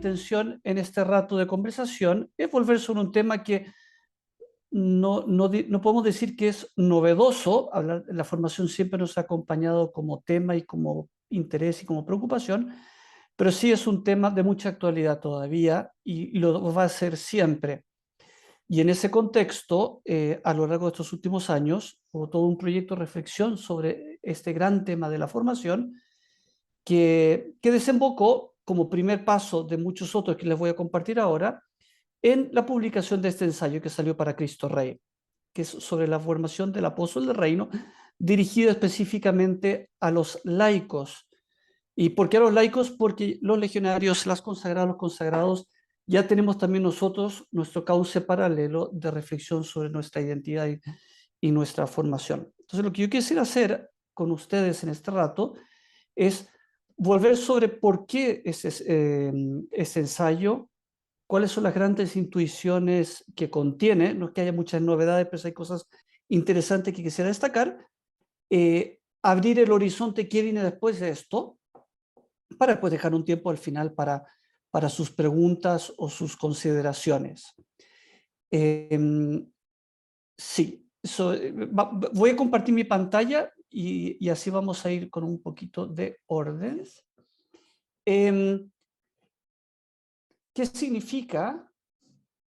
intención en este rato de conversación es volver sobre un tema que no podemos decir que es novedoso. La formación siempre nos ha acompañado como tema y como interés y como preocupación, pero sí es un tema de mucha actualidad todavía y lo va a ser siempre. Y en ese contexto, a lo largo de estos últimos años, hubo todo un proyecto de reflexión sobre este gran tema de la formación que desembocó como primer paso de muchos otros que les voy a compartir ahora en la publicación de este ensayo que salió para Cristo Rey, que es sobre la formación del apóstol del reino, dirigido específicamente a los laicos. ¿Y por qué a los laicos? Porque los legionarios, las consagradas, los consagrados, ya tenemos también nosotros nuestro cauce paralelo de reflexión sobre nuestra identidad y nuestra formación. Entonces, lo que yo quisiera hacer con ustedes en este rato es volver sobre por qué ese ensayo, cuáles son las grandes intuiciones que contiene, no es que haya muchas novedades, pero hay cosas interesantes que quisiera destacar, abrir el horizonte, qué viene después de esto, para después dejar un tiempo al final para sus preguntas o sus consideraciones. Sí, voy a compartir mi pantalla y así vamos a ir con un poquito de orden. Em, ¿Qué significa?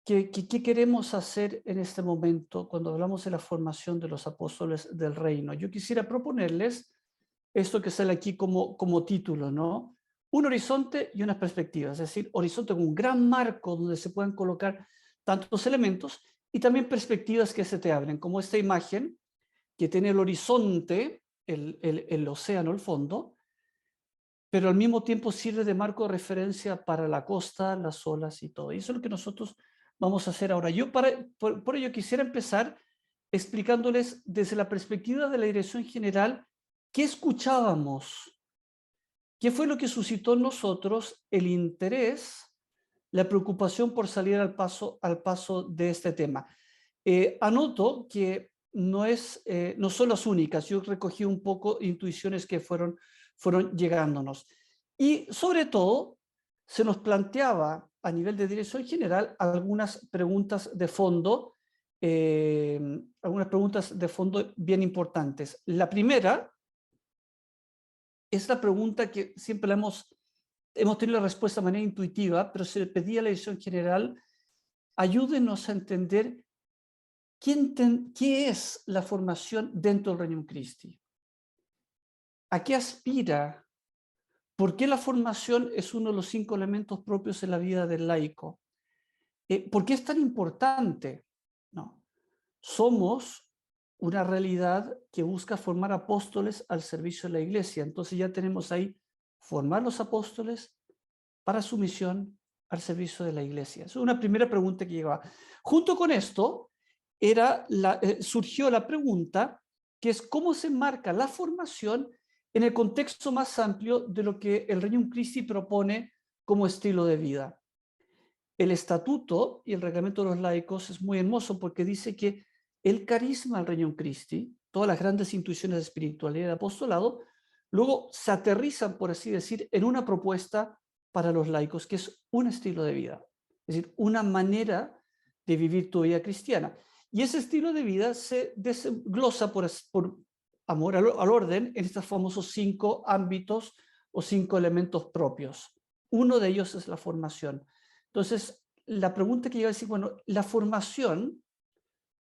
¿Qué queremos hacer en este momento cuando hablamos de la formación de los apóstoles del reino? Yo quisiera proponerles esto que sale aquí como título, ¿no? Un horizonte y unas perspectivas, es decir, horizonte con un gran marco donde se puedan colocar tantos elementos y también perspectivas que se te abren, como esta imagen que tiene el horizonte, el océano al fondo, pero al mismo tiempo sirve de marco de referencia para la costa, las olas y todo. Y eso es lo que nosotros vamos a hacer ahora. Por ello quisiera empezar explicándoles desde la perspectiva de la dirección general qué escuchábamos, qué fue lo que suscitó en nosotros el interés, la preocupación por salir al paso de este tema. Anoto que no son las únicas. Yo recogí un poco intuiciones que fueron llegándonos. Y sobre todo, se nos planteaba a nivel de dirección general algunas preguntas de fondo, bien importantes. La primera es la pregunta que siempre hemos tenido la respuesta de manera intuitiva, pero se le pedía a la dirección general: ayúdenos a entender qué es la formación dentro del Regnum Christi. ¿A qué aspira? ¿Por qué la formación es uno de los 5 elementos propios en la vida del laico? ¿Por qué es tan importante? No. Somos una realidad que busca formar apóstoles al servicio de la iglesia. Entonces ya tenemos ahí formar los apóstoles para su misión al servicio de la iglesia. Esa es una primera pregunta que llegaba. Junto con esto surgió la pregunta, que es cómo se enmarca la formación en el contexto más amplio de lo que el Regnum Christi propone como estilo de vida. El estatuto y el reglamento de los laicos es muy hermoso porque dice que el carisma del Regnum Christi, todas las grandes intuiciones de espiritualidad y de apostolado, luego se aterrizan, por así decir, en una propuesta para los laicos, que es un estilo de vida, es decir, una manera de vivir tu vida cristiana. Y ese estilo de vida se desglosa por amor al orden en estos famosos 5 ámbitos o 5 elementos propios. Uno de ellos es la formación. Entonces, la pregunta que yo iba a decir, bueno, la formación,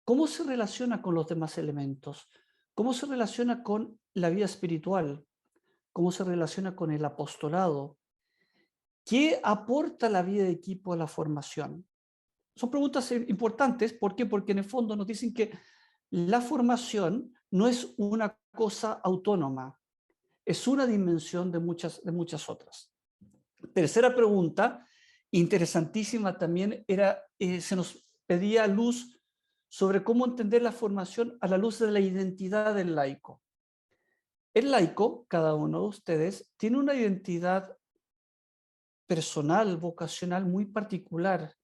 ¿cómo se relaciona con los demás elementos? ¿Cómo se relaciona con la vida espiritual? ¿Cómo se relaciona con el apostolado? ¿Qué aporta la vida de equipo a la formación? Son preguntas importantes. ¿Por qué? Porque en el fondo nos dicen que la formación no es una cosa autónoma, es una dimensión de muchas otras. Tercera pregunta, interesantísima también, se nos pedía luz sobre cómo entender la formación a la luz de la identidad del laico. El laico, cada uno de ustedes, tiene una identidad personal, vocacional muy particular.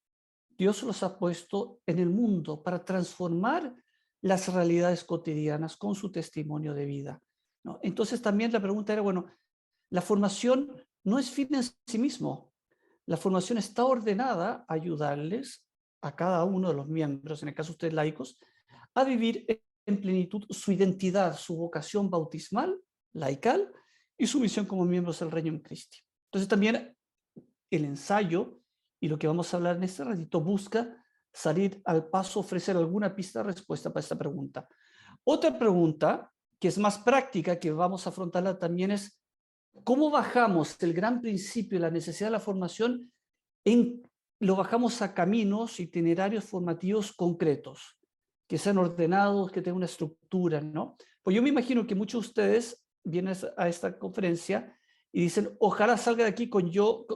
Dios los ha puesto en el mundo para transformar las realidades cotidianas con su testimonio de vida, ¿no? Entonces también la pregunta era, bueno, la formación no es fin en sí mismo. la formación está ordenada a ayudarles a cada uno de los miembros, en el caso de ustedes laicos, a vivir en plenitud su identidad, su vocación bautismal, laical, y su misión como miembros del Regnum Christi. Entonces también el ensayo y lo que vamos a hablar en este ratito busca salir al paso, ofrecer alguna pista de respuesta para esta pregunta. Otra pregunta que es más práctica, que vamos a afrontarla también, es ¿cómo bajamos el gran principio de la necesidad de la formación lo bajamos a caminos, itinerarios formativos concretos, que sean ordenados, que tengan una estructura, ¿no? Pues yo me imagino que muchos de ustedes vienen a esta conferencia y dicen, ojalá salga de aquí con yo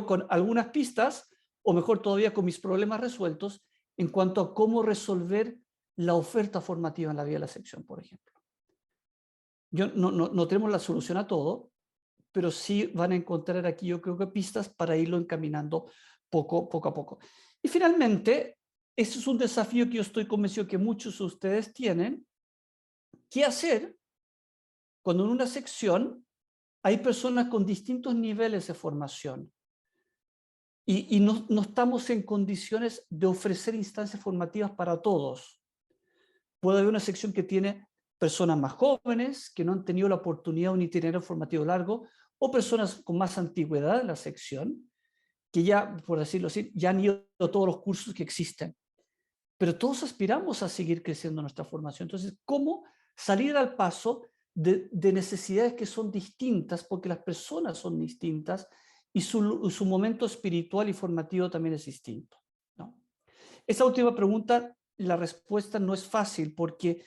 con algunas pistas, o mejor todavía con mis problemas resueltos, en cuanto a cómo resolver la oferta formativa en la vida de la sección, por ejemplo. No tenemos la solución a todo, pero sí van a encontrar aquí, yo creo que pistas para irlo encaminando poco a poco. Y finalmente, este es un desafío que yo estoy convencido que muchos de ustedes tienen. ¿Qué hacer cuando en una sección hay personas con distintos niveles de formación y no estamos en condiciones de ofrecer instancias formativas para todos? Puede haber una sección que tiene personas más jóvenes que no han tenido la oportunidad de un itinerario formativo largo, o personas con más antigüedad en la sección, que ya, por decirlo así, ya han ido a todos los cursos que existen. Pero todos aspiramos a seguir creciendo nuestra formación. Entonces, ¿cómo salir al paso de necesidades que son distintas, porque las personas son distintas y su momento espiritual y formativo también es distinto, ¿no? Esta última pregunta, la respuesta no es fácil, porque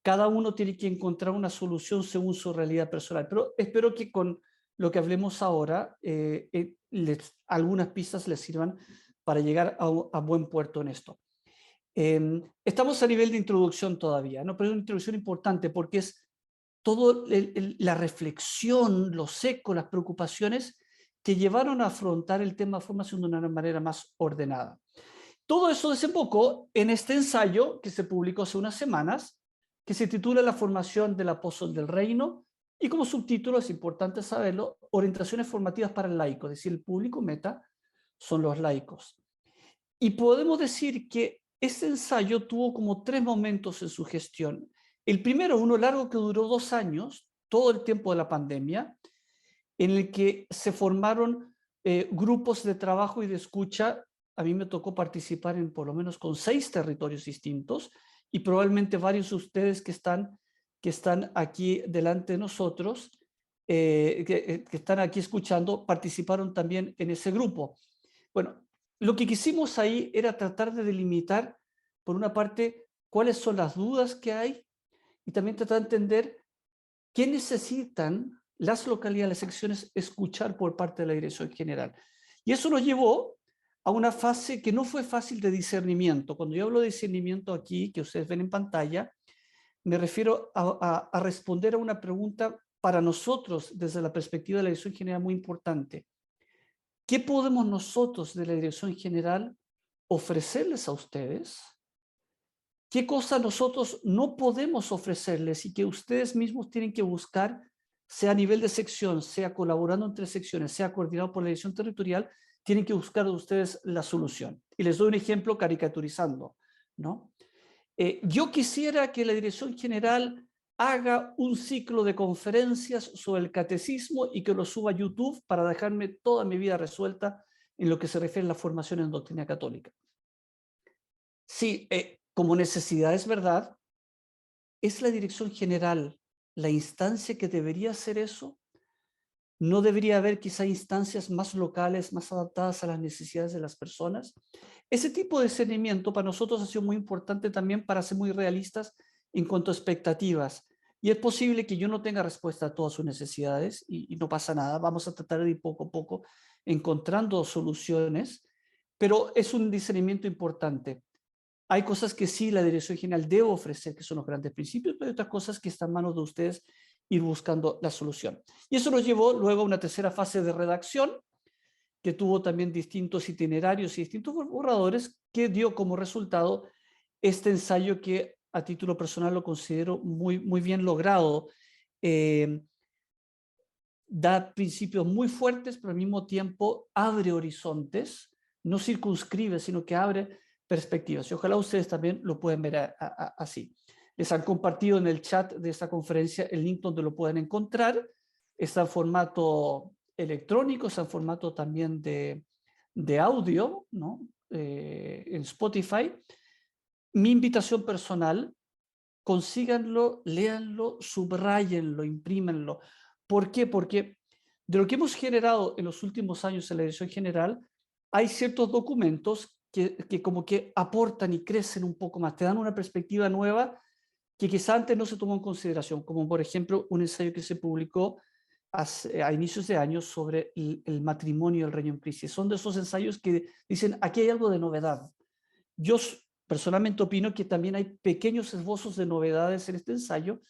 cada uno tiene que encontrar una solución según su realidad personal. Pero espero que con lo que hablemos ahora, algunas pistas les sirvan para llegar a buen puerto en esto. Estamos a nivel de introducción todavía, ¿no? Pero es una introducción importante porque es toda la reflexión, los ecos, las preocupaciones que llevaron a afrontar el tema de formación de una manera más ordenada. Todo eso desembocó en este ensayo que se publicó hace unas semanas, que se titula La formación del apóstol del reino, y como subtítulo, es importante saberlo, orientaciones formativas para el laico, es decir, el público meta son los laicos. Y podemos decir que este ensayo tuvo como 3 momentos en su gestión. El primero, uno largo que duró 2 años, todo el tiempo de la pandemia, en el que se formaron grupos de trabajo y de escucha. A mí me tocó participar en por lo menos con 6 territorios distintos, y probablemente varios de ustedes que están aquí delante de nosotros, que están aquí escuchando, participaron también en ese grupo. Bueno, lo que quisimos ahí era tratar de delimitar, por una parte, cuáles son las dudas que hay, y también tratar de entender qué necesitan las localidades, las secciones, escuchar por parte de la dirección general. Y eso nos llevó a una fase que no fue fácil de discernimiento. Cuando yo hablo de discernimiento aquí, que ustedes ven en pantalla, me refiero a responder a una pregunta para nosotros desde la perspectiva de la dirección general muy importante. ¿Qué podemos nosotros de la dirección general ofrecerles a ustedes? ¿Qué cosas nosotros no podemos ofrecerles y que ustedes mismos tienen que buscar, sea a nivel de sección, sea colaborando entre secciones, sea coordinado por la dirección territorial? Tienen que buscar de ustedes la solución. Y les doy un ejemplo caricaturizando, ¿no? Yo quisiera que la dirección general haga un ciclo de conferencias sobre el catecismo y que lo suba a YouTube para dejarme toda mi vida resuelta en lo que se refiere a la formación en doctrina católica. Sí, como necesidad es verdad. ¿Es la dirección general la instancia que debería hacer eso? ¿No debería haber quizá instancias más locales, más adaptadas a las necesidades de las personas? Ese tipo de discernimiento para nosotros ha sido muy importante también para ser muy realistas en cuanto a expectativas. Y es posible que yo no tenga respuesta a todas sus necesidades, y no pasa nada. Vamos a tratar de ir poco a poco encontrando soluciones, pero es un discernimiento importante. Hay cosas que sí la dirección general debe ofrecer, que son los grandes principios, pero hay otras cosas que están en manos de ustedes ir buscando la solución. Y eso nos llevó luego a una tercera fase de redacción, que tuvo también distintos itinerarios y distintos borradores, que dio como resultado este ensayo que a título personal lo considero muy bien logrado. da principios muy fuertes, pero al mismo tiempo abre horizontes, no circunscribe, sino que abre perspectivas. Y ojalá ustedes también lo pueden ver así. Les han compartido en el chat de esta conferencia el link donde lo pueden encontrar. Está en formato electrónico, está en formato también de audio, ¿no? En Spotify. Mi invitación personal: consíganlo, léanlo, subrayenlo, imprímenlo. ¿Por qué? Porque de lo que hemos generado en los últimos años en la edición general, hay ciertos documentos que como que aportan y crecen un poco más, te dan una perspectiva nueva que quizá antes no se tomó en consideración, como por ejemplo un ensayo que se publicó a inicios de años sobre el matrimonio del Reino en Crisis. Son de esos ensayos que dicen, aquí hay algo de novedad. Yo personalmente opino que también hay pequeños esbozos de novedades en este ensayo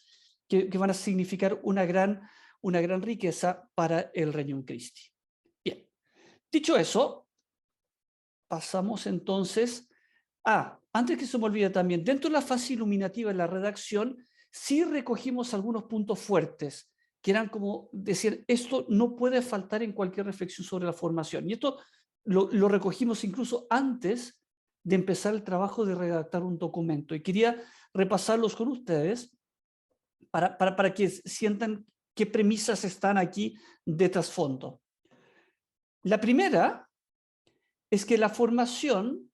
que van a significar una gran riqueza para el Regnum Christi. Bien, dicho eso, pasamos entonces antes que se me olvide también, dentro de la fase iluminativa en la redacción, sí recogimos algunos puntos fuertes, que eran como decir, esto no puede faltar en cualquier reflexión sobre la formación. Y esto lo recogimos incluso antes de empezar el trabajo de redactar un documento. Y quería repasarlos con ustedes para que sientan qué premisas están aquí de trasfondo. La primera es que la formación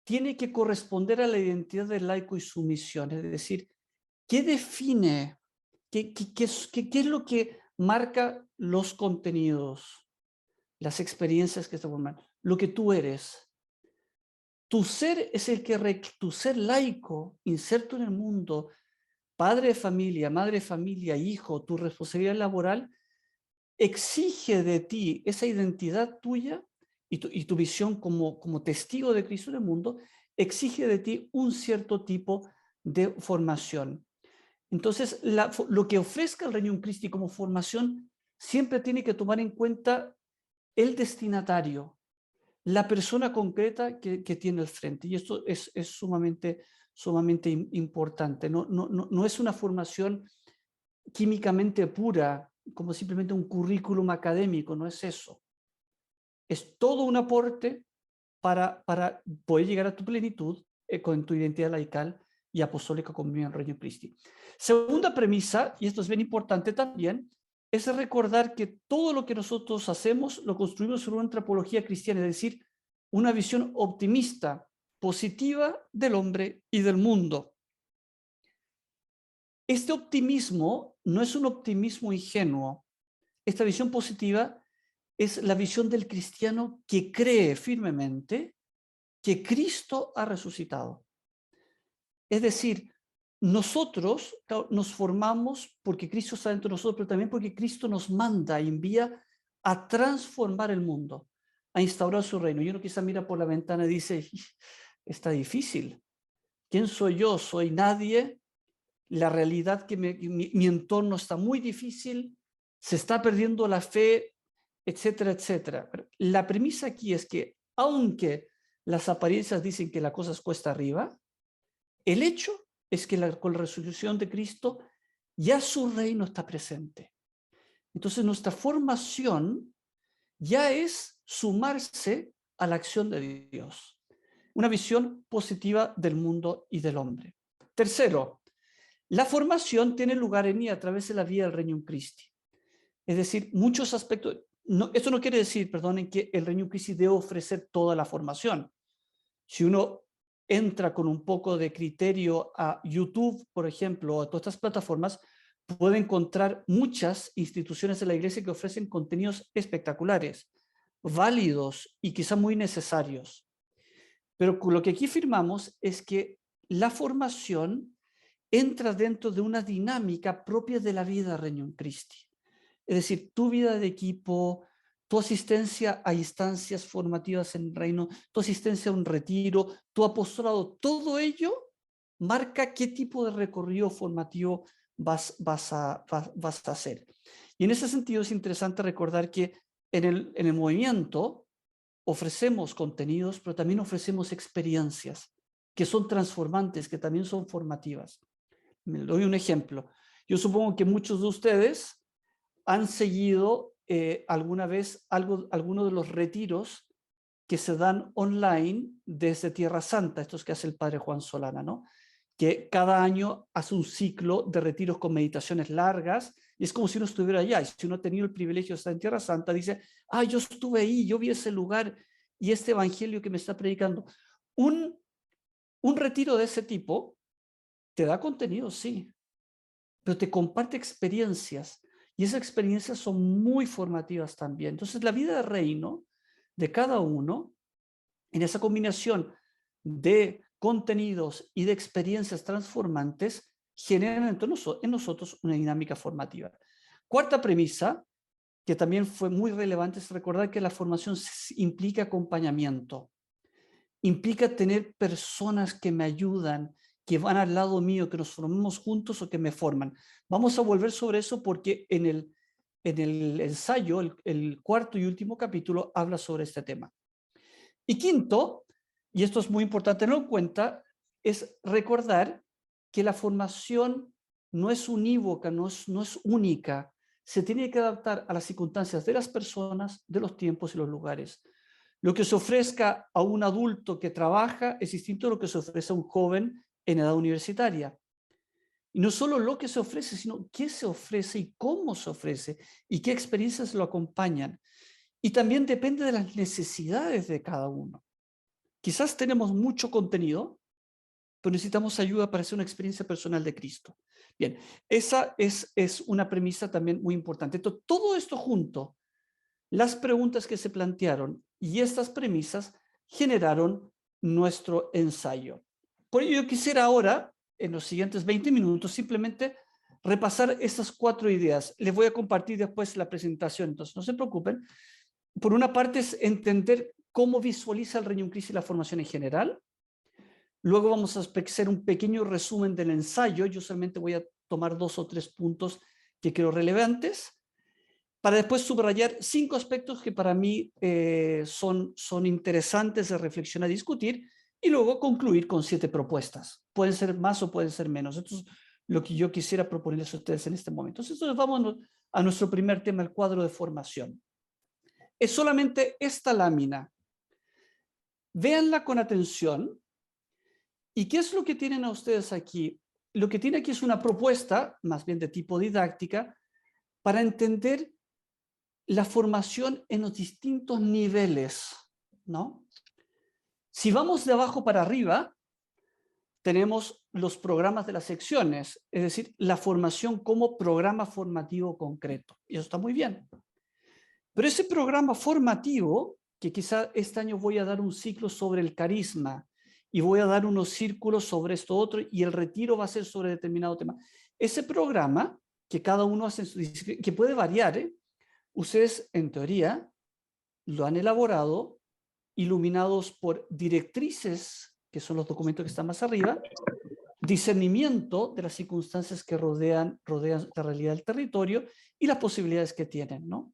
tiene que corresponder a la identidad del laico y su misión, es decir, ¿qué define, qué es lo que marca los contenidos, las experiencias que se forman, lo que tú eres? Tu ser es tu ser laico, inserto en el mundo, padre de familia, madre de familia, hijo, tu responsabilidad laboral, exige de ti esa identidad tuya y tu visión como testigo de Cristo en el mundo, exige de ti un cierto tipo de formación. Entonces, lo que ofrezca el Regnum Christi como formación siempre tiene que tomar en cuenta el destinatario, la persona concreta que tiene al frente. Y esto es sumamente importante. No es una formación químicamente pura, como simplemente un currículum académico, no es eso. Es todo un aporte para poder llegar a tu plenitud con tu identidad laical y apostólica como en el Regnum Christi. Segunda premisa, y esto es bien importante también, es recordar que todo lo que nosotros hacemos lo construimos sobre una antropología cristiana, es decir, una visión optimista, positiva del hombre y del mundo. Este optimismo no es un optimismo ingenuo. Esta visión positiva es la visión del cristiano que cree firmemente que Cristo ha resucitado. Es decir, nosotros nos formamos porque Cristo está dentro de nosotros, pero también porque Cristo nos manda, envía a transformar el mundo, a instaurar su reino. Y uno quizá mira por la ventana y dice, está difícil. ¿Quién soy yo? Soy nadie. La realidad que mi entorno está muy difícil, se está perdiendo la fe, etcétera, etcétera. Pero la premisa aquí es que, aunque las apariencias dicen que la cosa es cuesta arriba, el hecho es que con la resurrección de Cristo ya su reino está presente. Entonces nuestra formación ya es sumarse a la acción de Dios. Una visión positiva del mundo y del hombre. Tercero, la formación tiene lugar en y a través de la vida del Regnum Christi. Es decir, muchos aspectos. Esto no quiere decir, perdonen, que el Regnum Christi debe ofrecer toda la formación. Si uno entra con un poco de criterio a YouTube, por ejemplo, o a todas estas plataformas, puede encontrar muchas instituciones de la Iglesia que ofrecen contenidos espectaculares, válidos y quizá muy necesarios. Pero lo que aquí firmamos es que la formación entra dentro de una dinámica propia de la vida Regnum Christi. Es decir, tu vida de equipo, tu asistencia a instancias formativas en el reino, tu asistencia a un retiro, tu apostolado, todo ello marca qué tipo de recorrido formativo vas a hacer. Y en ese sentido es interesante recordar que en el movimiento ofrecemos contenidos, pero también ofrecemos experiencias que son transformantes, que también son formativas. Me doy un ejemplo. Yo supongo que muchos de ustedes han seguido alguna vez alguno de los retiros que se dan online desde Tierra Santa, estos que hace el padre Juan Solana, ¿no? Que cada año hace un ciclo de retiros con meditaciones largas, y es como si uno estuviera allá, y si uno ha tenido el privilegio de estar en Tierra Santa, dice, yo estuve ahí, yo vi ese lugar, y este evangelio que me está predicando. Un retiro de ese tipo te da contenido, sí, pero te comparte experiencias, y esas experiencias son muy formativas también. Entonces, la vida de reino de cada uno, en esa combinación de contenidos y de experiencias transformantes, generan en nosotros una dinámica formativa. Cuarta premisa, que también fue muy relevante, es recordar que la formación implica acompañamiento, implica tener personas que me ayudan, que van al lado mío, que nos formemos juntos o que me forman. Vamos a volver sobre eso porque en el ensayo, el cuarto y último capítulo, habla sobre este tema. Y quinto, y esto es muy importante tenerlo en cuenta, es recordar que la formación no es unívoca, no es única. Se tiene que adaptar a las circunstancias de las personas, de los tiempos y los lugares. Lo que se ofrezca a un adulto que trabaja es distinto a lo que se ofrece a un joven en edad universitaria. Y no solo lo que se ofrece, sino qué se ofrece y cómo se ofrece y qué experiencias lo acompañan. Y también depende de las necesidades de cada uno. Quizás tenemos mucho contenido, pero necesitamos ayuda para hacer una experiencia personal de Cristo. Bien, esa es una premisa también muy importante. Entonces, todo esto junto, las preguntas que se plantearon y estas premisas generaron nuestro ensayo. Por ello, yo quisiera ahora, en los siguientes 20 minutos, simplemente repasar estas 4 ideas. Les voy a compartir después la presentación, entonces no se preocupen. Por una parte es entender cómo visualiza el Reino Cristo y la formación en general. Luego vamos a hacer un pequeño resumen del ensayo. Yo solamente voy a tomar 2 o 3 puntos que creo relevantes, para después subrayar 5 aspectos que para mí son interesantes de reflexionar y discutir, y luego concluir con 7 propuestas. Pueden ser más o pueden ser menos. Esto es lo que yo quisiera proponerles a ustedes en este momento. Entonces vamos a nuestro primer tema, el cuadro de formación. Es solamente esta lámina. Véanla con atención. ¿Y qué es lo que tienen a ustedes aquí? Lo que tiene aquí es una propuesta, más bien de tipo didáctica, para entender la formación en los distintos niveles, ¿no? Si vamos de abajo para arriba, tenemos los programas de las secciones, es decir, la formación como programa formativo concreto. Y eso está muy bien. Pero ese programa formativo, que quizá este año voy a dar un ciclo sobre el carisma y voy a dar unos círculos sobre esto otro y el retiro va a ser sobre determinado tema. Ese programa que cada uno hace, que puede variar, ustedes en teoría lo han elaborado iluminados por directrices, que son los documentos que están más arriba, discernimiento de las circunstancias que rodean la realidad del territorio y las posibilidades que tienen, ¿no?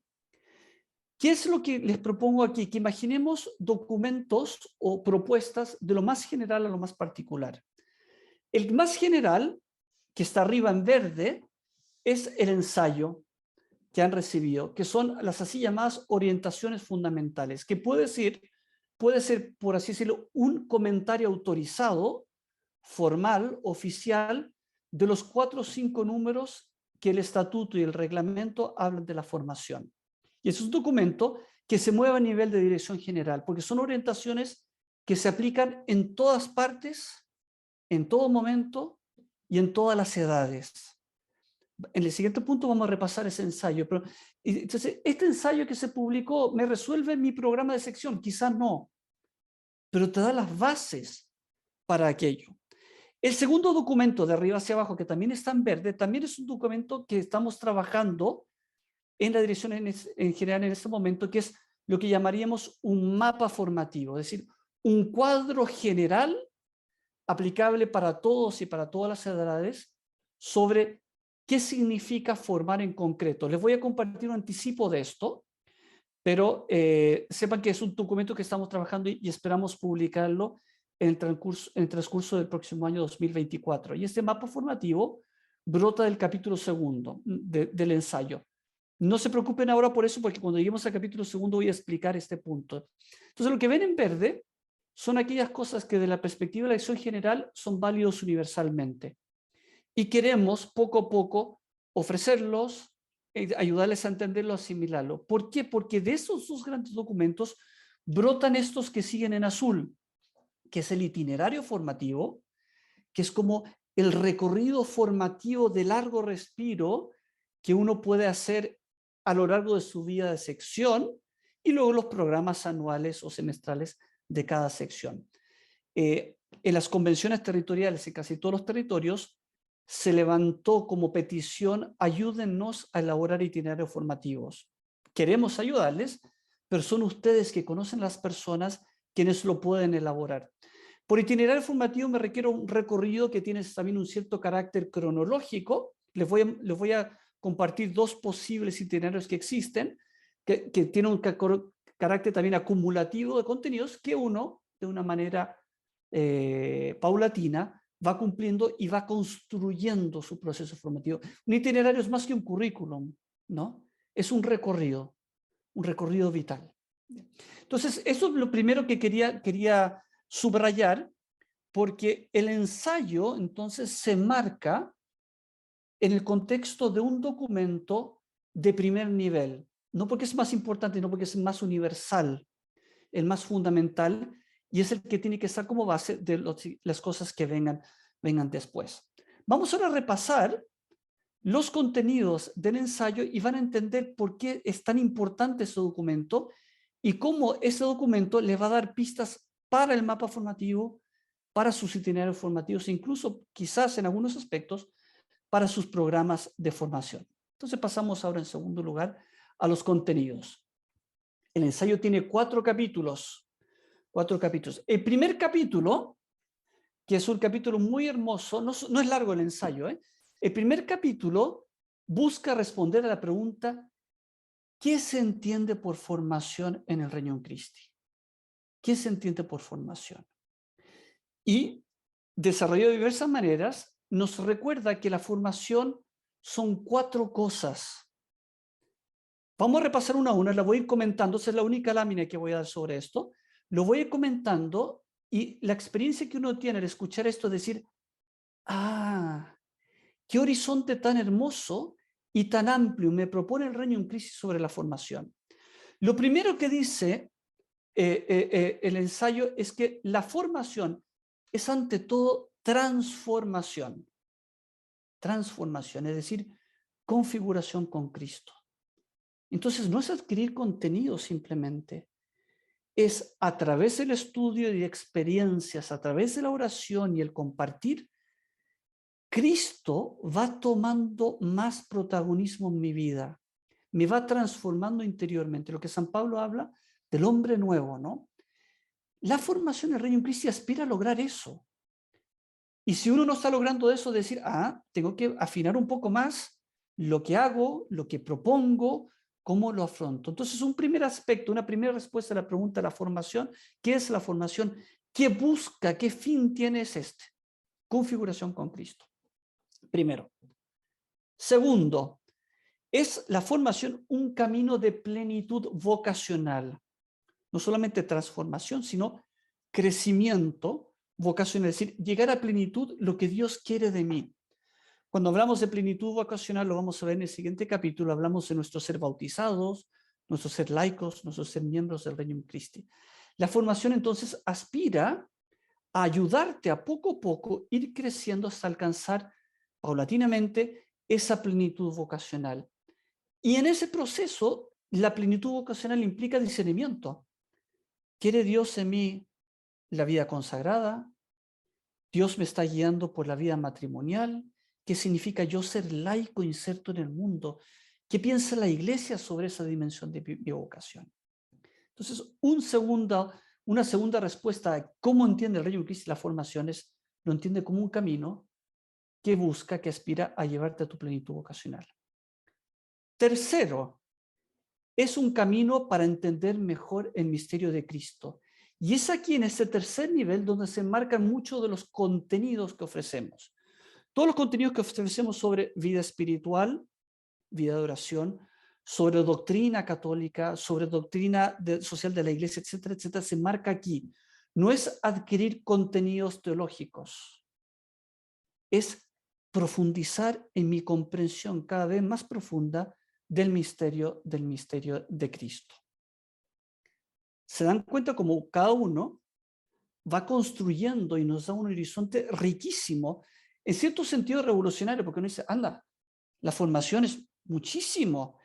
¿Qué es lo que les propongo aquí? Que imaginemos documentos o propuestas de lo más general a lo más particular. El más general, que está arriba en verde, es el ensayo que han recibido, que son las así llamadas orientaciones fundamentales, que puede ser, por así decirlo, un comentario autorizado, formal, oficial, de los 4 o 5 números que el estatuto y el reglamento hablan de la formación. Y es un documento que se mueve a nivel de dirección general, porque son orientaciones que se aplican en todas partes, en todo momento y en todas las edades. En el siguiente punto vamos a repasar ese ensayo. Pero, entonces, este ensayo que se publicó, ¿me resuelve mi programa de sección? Quizás no, pero te da las bases para aquello. El segundo documento de arriba hacia abajo, que también está en verde, también es un documento que estamos trabajando en la dirección en general en este momento, que es lo que llamaríamos un mapa formativo, es decir, un cuadro general aplicable para todos y para todas las edades sobre qué significa formar en concreto. Les voy a compartir un anticipo de esto, pero sepan que es un documento que estamos trabajando y esperamos publicarlo en el transcurso del próximo año 2024. Y este mapa formativo brota del capítulo segundo del ensayo. No se preocupen ahora por eso, porque cuando lleguemos al capítulo segundo voy a explicar este punto. Entonces, lo que ven en verde son aquellas cosas que de la perspectiva de la acción general son válidos universalmente. Y queremos poco a poco ofrecerlos, ayudarles a entenderlo, asimilarlo. ¿Por qué? Porque de esos dos grandes documentos brotan estos que siguen en azul, que es el itinerario formativo, que es como el recorrido formativo de largo respiro que uno puede hacer a lo largo de su vida de sección, y luego los programas anuales o semestrales de cada sección. En las convenciones territoriales, en casi todos los territorios, se levantó como petición: ayúdennos a elaborar itinerarios formativos. Queremos ayudarles, pero son ustedes que conocen las personas quienes lo pueden elaborar. Por itinerario formativo me requiero un recorrido que tiene también un cierto carácter cronológico. Les voy a compartir dos posibles itinerarios que existen, que tienen un carácter también acumulativo de contenidos, que uno, de una manera paulatina, va cumpliendo y va construyendo su proceso formativo. Un itinerario es más que un currículum, ¿no? Es un recorrido vital. Entonces, eso es lo primero que quería subrayar, porque el ensayo entonces se marca en el contexto de un documento de primer nivel, no porque es más importante, no porque es más universal, el más fundamental, y es el que tiene que estar como base de las cosas que vengan después. Vamos ahora a repasar los contenidos del ensayo y van a entender por qué es tan importante ese documento y cómo ese documento le va a dar pistas para el mapa formativo, para sus itinerarios formativos e incluso quizás en algunos aspectos para sus programas de formación. Entonces pasamos ahora en segundo lugar a los contenidos. El ensayo tiene 4 capítulos. 4 capítulos. El primer capítulo, que es un capítulo muy hermoso, no es largo el ensayo, ¿eh? El primer capítulo busca responder a la pregunta: ¿qué se entiende por formación en el Regnum Christi? ¿Qué se entiende por formación? Y desarrollado de diversas maneras, nos recuerda que la formación son 4 cosas. Vamos a repasar una a una, la voy a ir comentando, esa es la única lámina que voy a dar sobre esto. Lo voy a ir comentando y la experiencia que uno tiene al escuchar esto es decir: ah, qué horizonte tan hermoso y tan amplio me propone el Regnum Christi sobre la formación. Lo primero que dice el ensayo es que la formación es ante todo transformación. Transformación, es decir, configuración con Cristo. Entonces no es adquirir contenido simplemente, es a través del estudio y de experiencias, a través de la oración y el compartir, Cristo va tomando más protagonismo en mi vida, me va transformando interiormente, lo que San Pablo habla del hombre nuevo, ¿no? La formación del Regnum Christi aspira a lograr eso. Y si uno no está logrando eso, decir: tengo que afinar un poco más lo que hago, lo que propongo, cómo lo afronto. Entonces, un primer aspecto, una primera respuesta a la pregunta de la formación: ¿qué es la formación? ¿Qué busca? ¿Qué fin tiene? Es este: configuración con Cristo. Primero. Segundo, ¿es la formación un camino de plenitud vocacional? No solamente transformación, sino crecimiento vocacional, es decir, llegar a plenitud lo que Dios quiere de mí. Cuando hablamos de plenitud vocacional, lo vamos a ver en el siguiente capítulo, hablamos de nuestro ser bautizados, nuestro ser laicos, nuestro ser miembros del Regnum Christi. La formación entonces aspira a ayudarte a poco ir creciendo hasta alcanzar paulatinamente esa plenitud vocacional. Y en ese proceso, la plenitud vocacional implica discernimiento. ¿Quiere Dios en mí la vida consagrada? ¿Dios me está guiando por la vida matrimonial? ¿Qué significa yo ser laico inserto en el mundo? ¿Qué piensa la Iglesia sobre esa dimensión de mi vocación? Entonces, una segunda respuesta a cómo entiende el Regnum Christi las formaciones, lo entiende como un camino que busca, que aspira a llevarte a tu plenitud vocacional. Tercero, es un camino para entender mejor el misterio de Cristo. Y es aquí en este tercer nivel donde se enmarcan muchos de los contenidos que ofrecemos. Todos los contenidos que ofrecemos sobre vida espiritual, vida de oración, sobre doctrina católica, sobre doctrina social de la iglesia, etcétera, etcétera, se marca aquí. No es adquirir contenidos teológicos, es profundizar en mi comprensión cada vez más profunda del misterio de Cristo. Se dan cuenta como cada uno va construyendo y nos da un horizonte riquísimo, en cierto sentido revolucionario, porque uno dice, anda, la formación es muchísimo.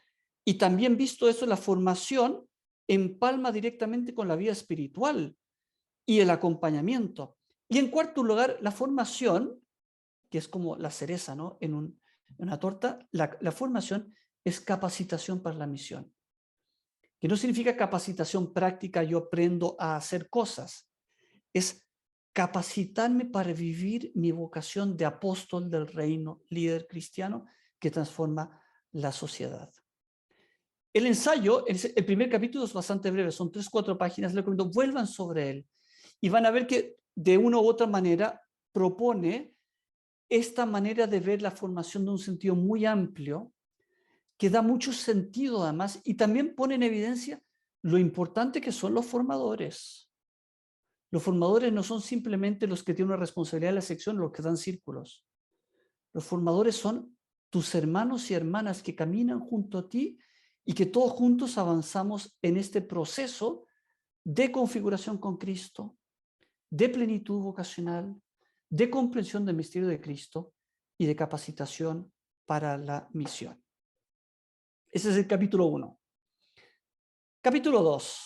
Y también visto eso, la formación empalma directamente con la vida espiritual y el acompañamiento. Y en cuarto lugar, la formación, que es como la cereza, ¿no? En una torta, la formación es capacitación para la misión. Que no significa capacitación práctica, yo aprendo a hacer cosas. Es capacitarme para vivir mi vocación de apóstol del reino, líder cristiano que transforma la sociedad. El ensayo, el primer capítulo es bastante breve, son 3-4 páginas, les recomiendo, vuelvan sobre él y van a ver que de una u otra manera propone esta manera de ver la formación de un sentido muy amplio, que da mucho sentido además, y también pone en evidencia lo importante que son los formadores. Los formadores no son simplemente los que tienen una responsabilidad en la sección, los que dan círculos. Los formadores son tus hermanos y hermanas que caminan junto a ti y que todos juntos avanzamos en este proceso de configuración con Cristo, de plenitud vocacional, de comprensión del misterio de Cristo y de capacitación para la misión. Ese es el capítulo 1. Capítulo 2.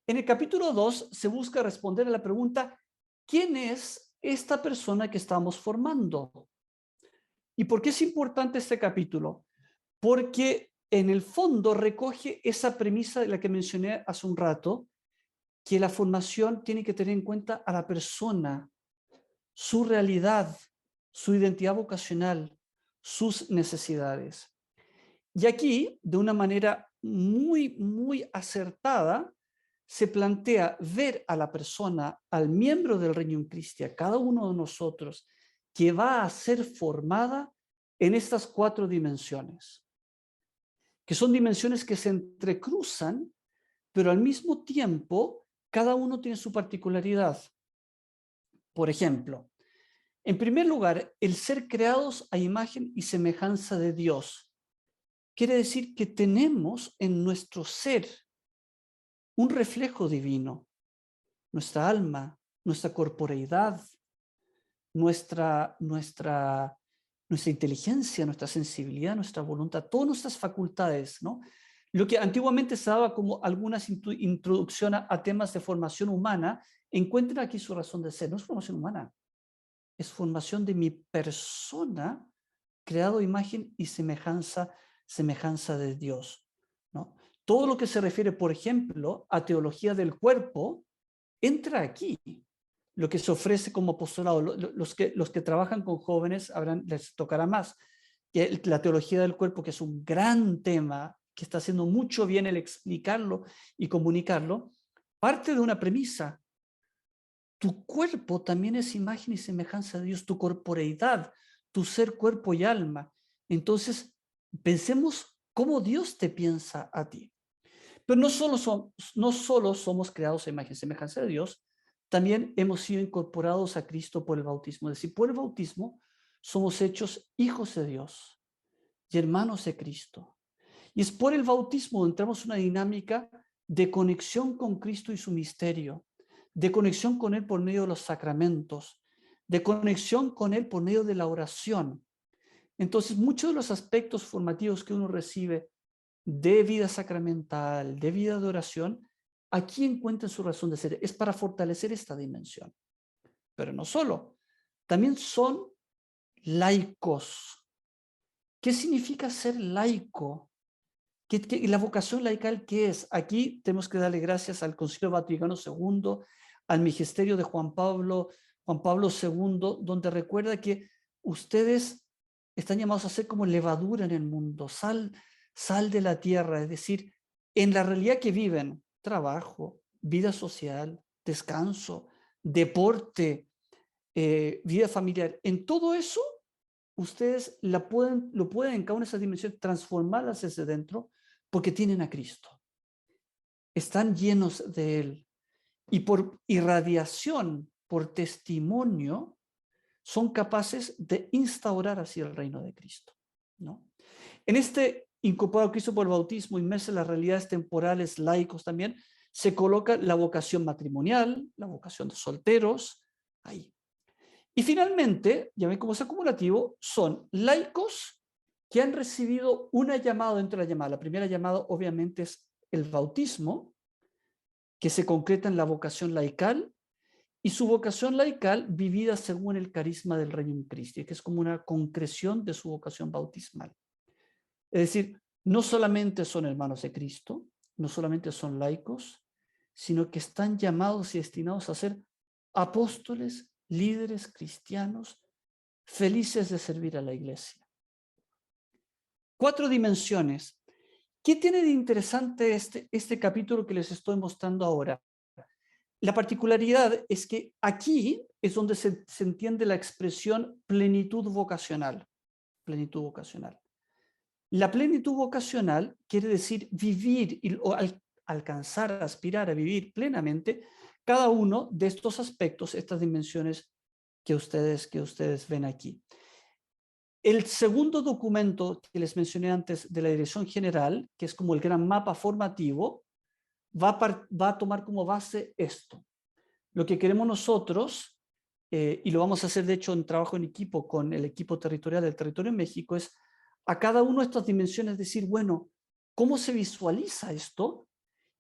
En el capítulo 2 se busca responder a la pregunta, ¿quién es esta persona que estamos formando? ¿Y por qué es importante este capítulo? Porque en el fondo recoge esa premisa de la que mencioné hace un rato, que la formación tiene que tener en cuenta a la persona, su realidad, su identidad vocacional, sus necesidades. Y aquí, de una manera muy acertada, se plantea ver a la persona, al miembro del Regnum Christi, a cada uno de nosotros, que va a ser formada en estas 4 dimensiones, que son dimensiones que se entrecruzan, pero al mismo tiempo cada uno tiene su particularidad. Por ejemplo, en primer lugar, el ser creados a imagen y semejanza de Dios. Quiere decir que tenemos en nuestro ser un reflejo divino, nuestra alma, nuestra corporeidad, nuestra inteligencia, nuestra sensibilidad, nuestra voluntad, todas nuestras facultades, ¿no? Lo que antiguamente se daba como algunas introducción a temas de formación humana, encuentran aquí su razón de ser. No es formación humana, es formación de mi persona, creado a imagen y semejanza de Dios, ¿no? Todo lo que se refiere, por ejemplo, a teología del cuerpo, entra aquí. Lo que se ofrece como apostolado, los que trabajan con jóvenes les tocará más. Que la teología del cuerpo, que es un gran tema, que está haciendo mucho bien el explicarlo y comunicarlo, parte de una premisa. Tu cuerpo también es imagen y semejanza de Dios, tu corporeidad, tu ser, cuerpo y alma. Entonces, pensemos cómo Dios te piensa a ti. Pero no solo somos creados a imagen y semejanza de Dios, también hemos sido incorporados a Cristo por el bautismo. Es decir, por el bautismo somos hechos hijos de Dios y hermanos de Cristo. Y es por el bautismo que entramos en una dinámica de conexión con Cristo y su misterio, de conexión con Él por medio de los sacramentos, de conexión con Él por medio de la oración. Entonces, muchos de los aspectos formativos que uno recibe de vida sacramental, de vida de oración, aquí encuentran su razón de ser. Es para fortalecer esta dimensión. Pero no solo, también son laicos. ¿Qué significa ser laico? ¿Y la vocación laical qué es? Aquí tenemos que darle gracias al Concilio Vaticano II, al magisterio de Juan Pablo II, donde recuerda que ustedes están llamados a ser como levadura en el mundo, sal de la tierra, es decir, en la realidad que viven, trabajo, vida social, descanso, deporte, vida familiar, en todo eso ustedes lo pueden en cada una de esas dimensiones transformarlas desde dentro porque tienen a Cristo. Están llenos de Él. Y por irradiación, por testimonio, son capaces de instaurar así el reino de Cristo, ¿no? En este incorporado a Cristo por el bautismo, inmerso en las realidades temporales, laicos también, se coloca la vocación matrimonial, la vocación de solteros, ahí. Y finalmente, ya ven cómo es acumulativo, son laicos que han recibido una llamada dentro de la llamada. La primera llamada obviamente es el bautismo, que se concreta en la vocación laical, y su vocación laical vivida según el carisma del Regnum Christi, que es como una concreción de su vocación bautismal. Es decir, no solamente son hermanos de Cristo, no solamente son laicos, sino que están llamados y destinados a ser apóstoles, líderes cristianos, felices de servir a la iglesia. 4 dimensiones. ¿Qué tiene de interesante este capítulo que les estoy mostrando ahora? La particularidad es que aquí es donde se entiende la expresión plenitud vocacional. Plenitud vocacional. La plenitud vocacional quiere decir vivir o alcanzar, aspirar a vivir plenamente cada uno de estos aspectos, estas dimensiones que ustedes ven aquí. El segundo documento que les mencioné antes de la Dirección General, que es como el gran mapa formativo, va a tomar como base esto. Lo que queremos nosotros, y lo vamos a hacer de hecho en trabajo en equipo con el equipo territorial del Territorio en México, es a cada una de estas dimensiones decir, bueno, ¿cómo se visualiza esto?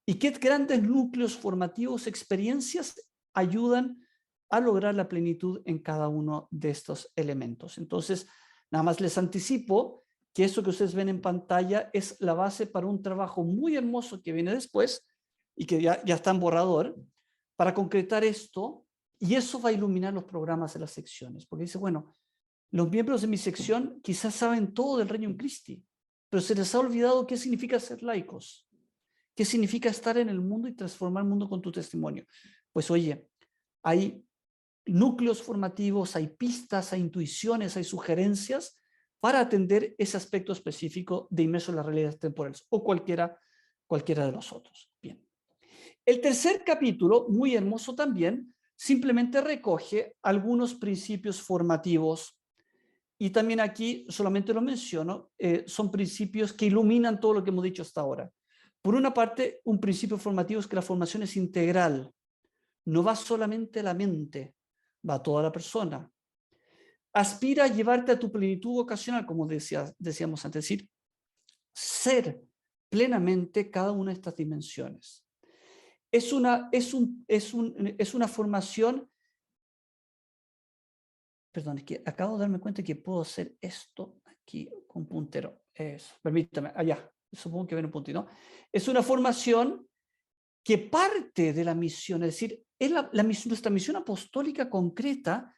¿Y qué grandes núcleos formativos, experiencias ayudan a lograr la plenitud en cada uno de estos elementos? Entonces, nada más les anticipo que eso que ustedes ven en pantalla es la base para un trabajo muy hermoso que viene después y que ya está en borrador, para concretar esto, y eso va a iluminar los programas de las secciones, porque dice, bueno, los miembros de mi sección quizás saben todo del Regnum Christi, pero se les ha olvidado qué significa ser laicos, qué significa estar en el mundo y transformar el mundo con tu testimonio. Pues oye, hay núcleos formativos, hay pistas, hay intuiciones, hay sugerencias para atender ese aspecto específico de inmerso en las realidades temporales o cualquiera de los otros. Bien. El tercer capítulo, muy hermoso también, simplemente recoge algunos principios formativos y también aquí solamente lo menciono, son principios que iluminan todo lo que hemos dicho hasta ahora. Por una parte, un principio formativo es que la formación es integral, no va solamente a la mente, va a toda la persona. Aspira a llevarte a tu plenitud vocacional, como decíamos antes, es decir, ser plenamente cada una de estas dimensiones. Es una formación, perdón, es que acabo de darme cuenta que puedo hacer esto aquí con puntero. Eso, permítame, allá, supongo que ven un puntito, ¿no? Es una formación que parte de la misión, es decir, es nuestra misión apostólica concreta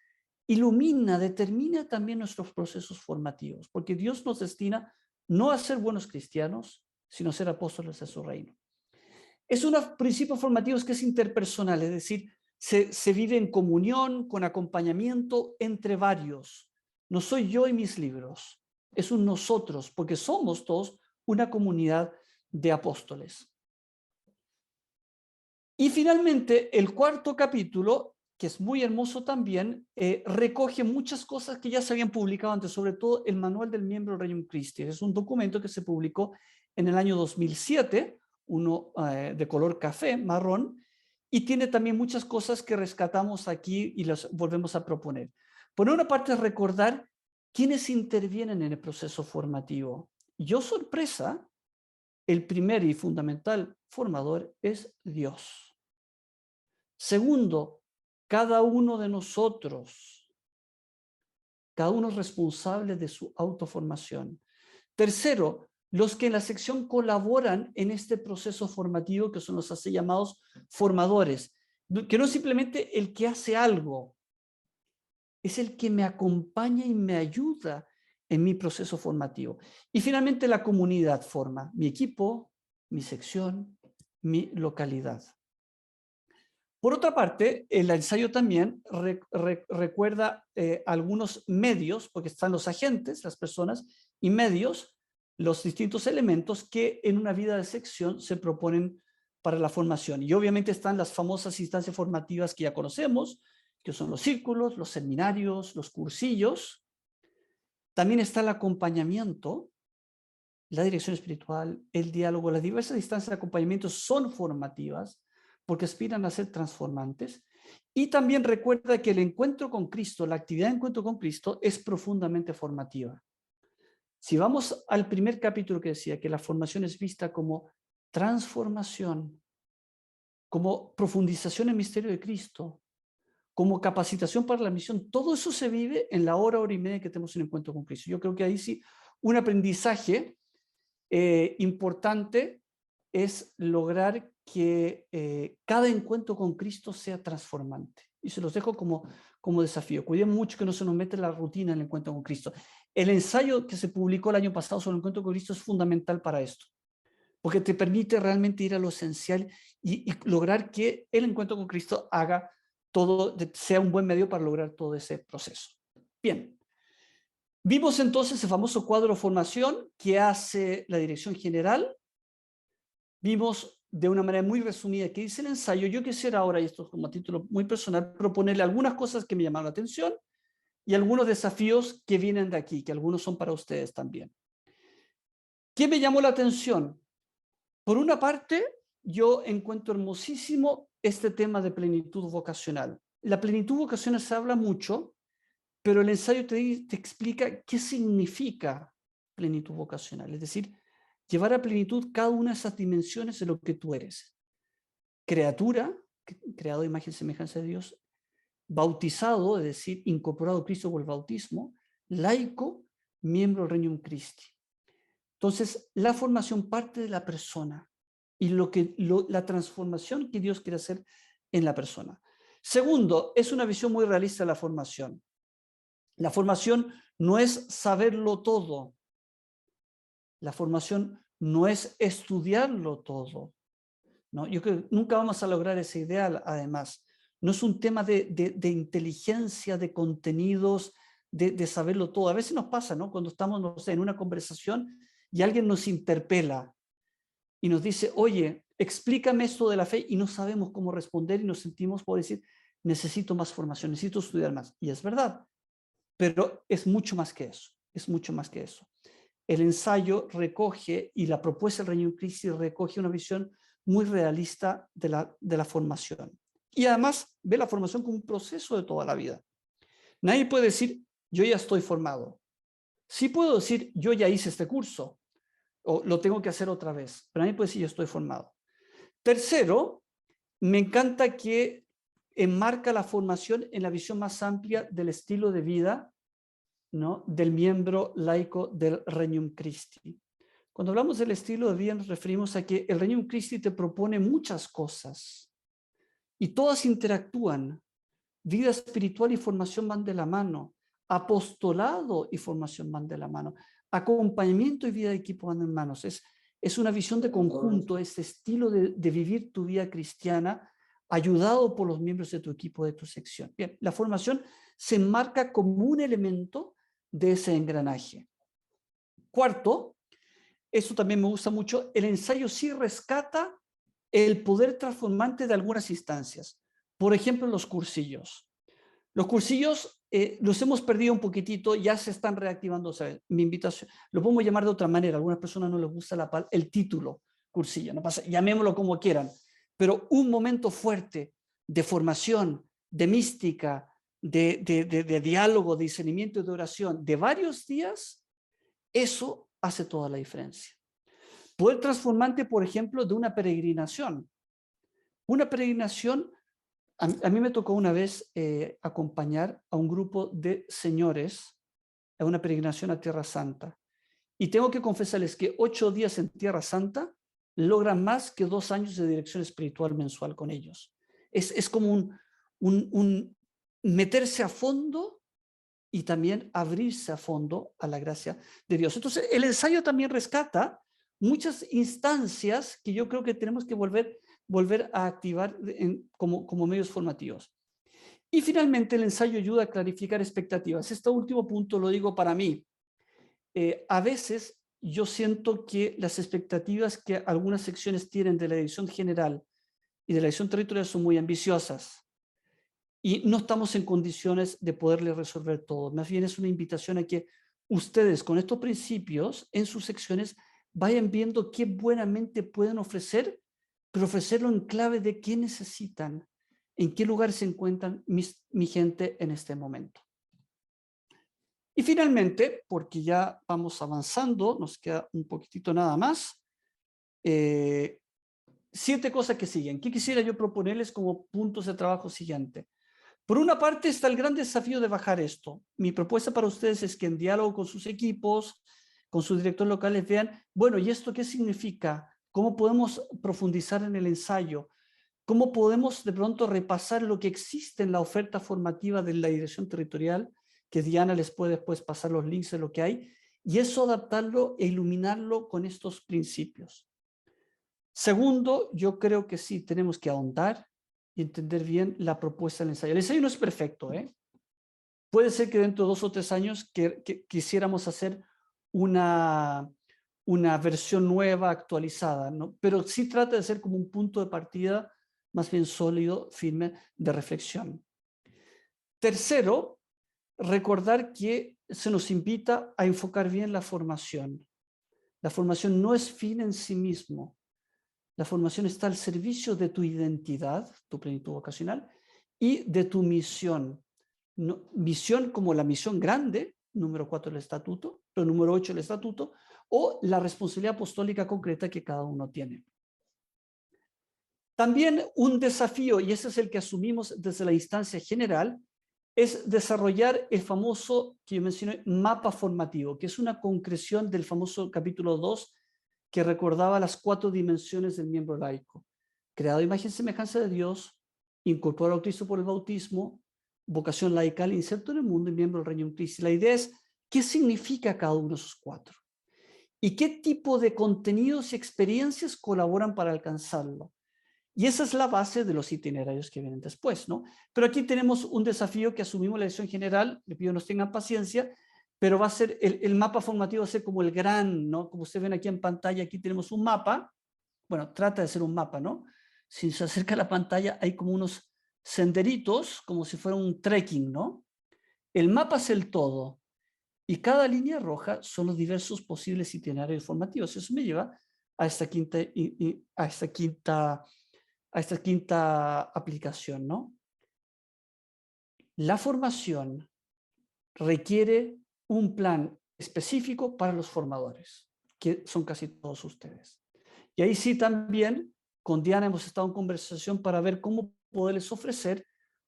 ilumina, determina también nuestros procesos formativos, porque Dios nos destina no a ser buenos cristianos, sino a ser apóstoles de su reino. Es un principio formativo que es interpersonal, es decir, se vive en comunión, con acompañamiento entre varios. No soy yo y mis libros, es un nosotros, porque somos todos una comunidad de apóstoles. Y finalmente, el cuarto capítulo, que es muy hermoso también, recoge muchas cosas que ya se habían publicado antes, sobre todo el Manual del Miembro del Regnum Christi. Es un documento que se publicó en el año 2007, uno de color café, marrón, y tiene también muchas cosas que rescatamos aquí y las volvemos a proponer. Por una parte, recordar quiénes intervienen en el proceso formativo. Yo, sorpresa, el primer y fundamental formador es Dios. Segundo, cada uno de nosotros, cada uno es responsable de su autoformación. Tercero, los que en la sección colaboran en este proceso formativo, que son los así llamados formadores, que no es simplemente el que hace algo, es el que me acompaña y me ayuda en mi proceso formativo. Y finalmente la comunidad forma mi equipo, mi sección, mi localidad. Por otra parte, el ensayo también recuerda algunos medios, porque están los agentes, las personas, y medios, los distintos elementos que en una vida de sección se proponen para la formación. Y obviamente están las famosas instancias formativas que ya conocemos, que son los círculos, los seminarios, los cursillos. También está el acompañamiento, la dirección espiritual, el diálogo. Las diversas instancias de acompañamiento son formativas porque aspiran a ser transformantes. Y también recuerda que el encuentro con Cristo, la actividad de encuentro con Cristo, es profundamente formativa. Si vamos al primer capítulo que decía que la formación es vista como transformación, como profundización en el misterio de Cristo, como capacitación para la misión, todo eso se vive en la hora y media que tenemos un encuentro con Cristo. Yo creo que ahí sí un aprendizaje importante es lograr que cada encuentro con Cristo sea transformante. Y se los dejo como desafío. Cuiden mucho que no se nos mete la rutina en el encuentro con Cristo. El ensayo que se publicó el año pasado sobre el encuentro con Cristo es fundamental para esto, porque te permite realmente ir a lo esencial y lograr que el encuentro con Cristo haga todo, sea un buen medio para lograr todo ese proceso. Bien. Vimos entonces el famoso cuadro de formación que hace la dirección general. Vimos de una manera muy resumida qué dice el ensayo. Yo quisiera ahora, y esto es como a título muy personal, proponerle algunas cosas que me llamaron la atención y algunos desafíos que vienen de aquí, que algunos son para ustedes también. ¿Qué me llamó la atención? Por una parte, yo encuentro hermosísimo este tema de plenitud vocacional. La plenitud vocacional se habla mucho, pero el ensayo te explica qué significa plenitud vocacional, es decir, llevar a plenitud cada una de esas dimensiones de lo que tú eres. Criatura, creado a imagen y semejanza de Dios, bautizado, es decir, incorporado a Cristo por el bautismo, laico, miembro del Regnum Christi. Entonces, la formación parte de la persona y la transformación que Dios quiere hacer en la persona. Segundo, es una visión muy realista de la formación. La formación no es saberlo todo. La formación no es estudiarlo todo, ¿no? Yo creo que nunca vamos a lograr ese ideal, además. No es un tema de inteligencia, de contenidos, de saberlo todo. A veces nos pasa, ¿no? Cuando estamos, no sé, en una conversación y alguien nos interpela y nos dice, oye, explícame esto de la fe, y no sabemos cómo responder y nos sentimos por decir, necesito más formación, necesito estudiar más. Y es verdad, pero es mucho más que eso, es mucho más que eso. El ensayo recoge, y la propuesta del Regnum Christi recoge una visión muy realista de la formación. Y además ve la formación como un proceso de toda la vida. Nadie puede decir, yo ya estoy formado. Sí puedo decir, yo ya hice este curso, o lo tengo que hacer otra vez, pero nadie puede decir, yo estoy formado. Tercero, me encanta que enmarca la formación en la visión más amplia del estilo de vida, ¿no?, del miembro laico del Regnum Christi. Cuando hablamos del estilo de vida nos referimos a que el Regnum Christi te propone muchas cosas y todas interactúan. Vida espiritual y formación van de la mano. Apostolado y formación van de la mano. Acompañamiento y vida de equipo van en manos. Es una visión de conjunto, este estilo de vivir tu vida cristiana ayudado por los miembros de tu equipo, de tu sección. Bien, la formación se enmarca como un elemento de ese engranaje. Cuarto, eso también me gusta mucho, el ensayo sí rescata el poder transformante de algunas instancias. Por ejemplo, los cursillos. Los cursillos los hemos perdido un poquitito, ya se están reactivando. O sea, mi invitación, lo podemos llamar de otra manera. A algunas personas no les gusta el título cursillo, no pasa, llamémoslo como quieran. Pero un momento fuerte de formación, de mística, de diálogo, de discernimiento y de oración, de varios días, eso hace toda la diferencia. Poder transformante, por ejemplo, de una peregrinación. Una peregrinación, a mí me tocó una vez acompañar a un grupo de señores a una peregrinación a Tierra Santa. Y tengo que confesarles que 8 días en Tierra Santa logran más que 2 años de dirección espiritual mensual con ellos. Es como un meterse a fondo y también abrirse a fondo a la gracia de Dios. Entonces, el ensayo también rescata muchas instancias que yo creo que tenemos que volver volver a activar como medios formativos. Y finalmente el ensayo ayuda a clarificar expectativas. Este último punto lo digo para mí. A veces yo siento que las expectativas que algunas secciones tienen de la dirección general y de la dirección territorial son muy ambiciosas y no estamos en condiciones de poderle resolver todo. Más bien es una invitación a que ustedes con estos principios en sus secciones vayan viendo qué buenamente pueden ofrecer, pero ofrecerlo en clave de qué necesitan, en qué lugar se encuentran mi gente en este momento. Y finalmente, porque ya vamos avanzando, nos queda un poquitito nada más, 7 cosas que siguen. ¿Qué quisiera yo proponerles como puntos de trabajo siguiente? Por una parte está el gran desafío de bajar esto. Mi propuesta para ustedes es que en diálogo con sus equipos, con sus directores locales, vean, bueno, ¿y esto qué significa? ¿Cómo podemos profundizar en el ensayo? ¿Cómo podemos de pronto repasar lo que existe en la oferta formativa de la dirección territorial? Que Diana les puede después pasar los links de lo que hay. Y eso adaptarlo e iluminarlo con estos principios. Segundo, yo creo que sí, tenemos que ahondar y entender bien la propuesta del ensayo. El ensayo no es perfecto, ¿eh? Puede ser que dentro de 2 o 3 años quisiéramos hacer una versión nueva, actualizada, ¿no? Pero sí trata de ser como un punto de partida más bien sólido, firme, de reflexión. Tercero, recordar que se nos invita a enfocar bien la formación. La formación no es fin en sí mismo. La formación está al servicio de tu identidad, tu plenitud vocacional, y de tu misión. Misión como la misión grande, número 4 del estatuto, pero número 8 del estatuto, o la responsabilidad apostólica concreta que cada uno tiene. También un desafío, y ese es el que asumimos desde la instancia general, es desarrollar el famoso, que yo mencioné, mapa formativo, que es una concreción del famoso capítulo 2, que recordaba las 4 dimensiones del miembro laico. Creado a imagen y semejanza de Dios, incorporado a Cristo por el bautismo, vocación laical, inserto en el mundo y miembro del reino de Cristo. La idea es, ¿qué significa cada uno de esos 4? ¿Y qué tipo de contenidos y experiencias colaboran para alcanzarlo? Y esa es la base de los itinerarios que vienen después, ¿no? Pero aquí tenemos un desafío que asumimos la dirección general, le pido que nos tengan paciencia, pero va a ser, el mapa formativo va a ser como el gran, ¿no? Como ustedes ven aquí en pantalla, aquí tenemos un mapa, bueno, trata de ser un mapa, ¿no? Si se acerca a la pantalla hay como unos senderitos, como si fuera un trekking, ¿no? El mapa es el todo, y cada línea roja son los diversos posibles itinerarios formativos. Eso me lleva a esta quinta aplicación, ¿no? La formación requiere un plan específico para los formadores, que son casi todos ustedes. Y ahí sí también con Diana hemos estado en conversación para ver cómo poderles ofrecer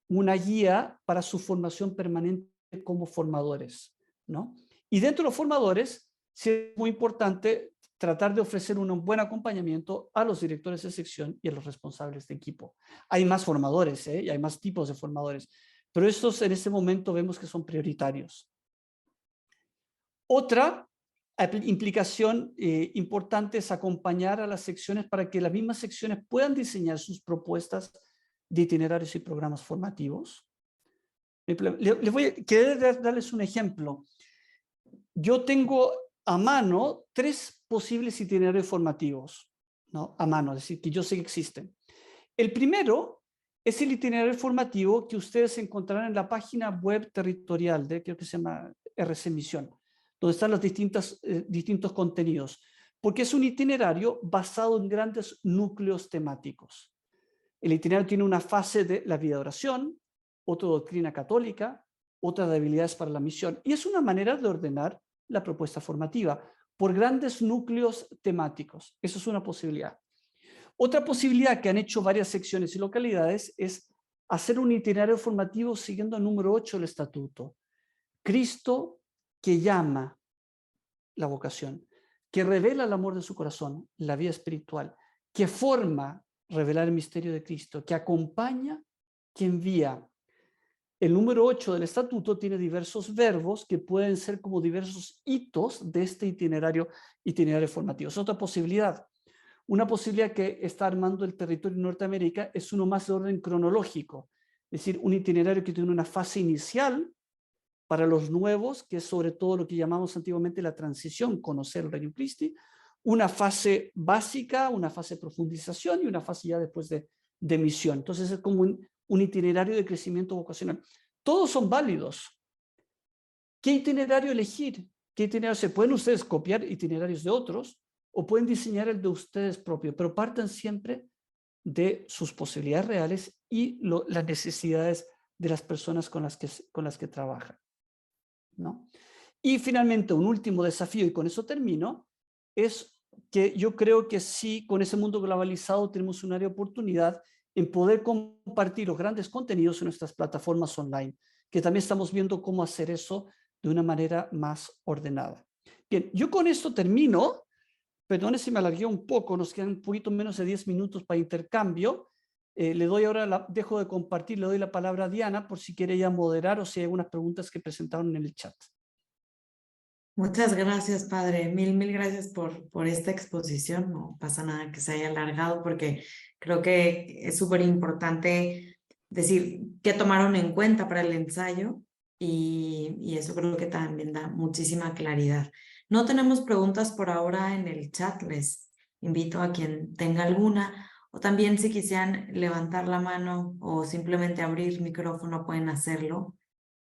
una guía para su formación permanente como formadores, ¿no? Y dentro de los formadores, sí es muy importante tratar de ofrecer un buen acompañamiento a los directores de sección y a los responsables de equipo. Hay más formadores, y hay más tipos de formadores, pero estos en este momento vemos que son prioritarios. Otra implicación importante es acompañar a las secciones para que las mismas secciones puedan diseñar sus propuestas de itinerarios y programas formativos. Quiero darles un ejemplo. Yo tengo a mano 3 posibles itinerarios formativos, ¿no? A mano, es decir, que yo sé que existen. El primero es el itinerario formativo que ustedes encontrarán en la página web territorial de, creo que se llama RC Misión, donde están los distintos contenidos, porque es un itinerario basado en grandes núcleos temáticos. El itinerario tiene una fase de la vida de oración, otra doctrina católica, otra de habilidades para la misión, y es una manera de ordenar la propuesta formativa por grandes núcleos temáticos. Eso es una posibilidad. Otra posibilidad que han hecho varias secciones y localidades es hacer un itinerario formativo siguiendo el número 8 del estatuto. Cristo que llama, la vocación, que revela el amor de su corazón, la vida espiritual, que forma, revelar el misterio de Cristo, que acompaña, que envía. El número 8 del estatuto tiene diversos verbos que pueden ser como diversos hitos de este itinerario formativo. Es otra posibilidad. Una posibilidad que está armando el territorio de Norteamérica es uno más de orden cronológico, es decir, un itinerario que tiene una fase inicial para los nuevos, que es sobre todo lo que llamamos antiguamente la transición, conocer el Reino Christi, una fase básica, una fase de profundización y una fase ya después de misión. Entonces es como un itinerario de crecimiento vocacional. Todos son válidos. ¿Qué itinerario elegir? ¿Qué itinerario? Se pueden ustedes copiar itinerarios de otros o pueden diseñar el de ustedes propio, pero partan siempre de sus posibilidades reales y las necesidades de las personas con las que trabajan, ¿no? Y finalmente, un último desafío, y con eso termino, es que yo creo que sí, con ese mundo globalizado tenemos una área de oportunidad en poder compartir los grandes contenidos en nuestras plataformas online, que también estamos viendo cómo hacer eso de una manera más ordenada. Bien, yo con esto termino. Perdone si me alargué un poco, nos quedan un poquito menos de 10 minutos para intercambio. Le doy ahora, dejo de compartir, le doy la palabra a Diana por si quiere ya moderar o si hay algunas preguntas que presentaron en el chat. Muchas gracias, padre. Mil gracias por esta exposición. No pasa nada que se haya alargado porque creo que es súper importante decir qué tomaron en cuenta para el ensayo y eso creo que también da muchísima claridad. No tenemos preguntas por ahora en el chat. Les invito a quien tenga alguna o también si quisieran levantar la mano o simplemente abrir micrófono pueden hacerlo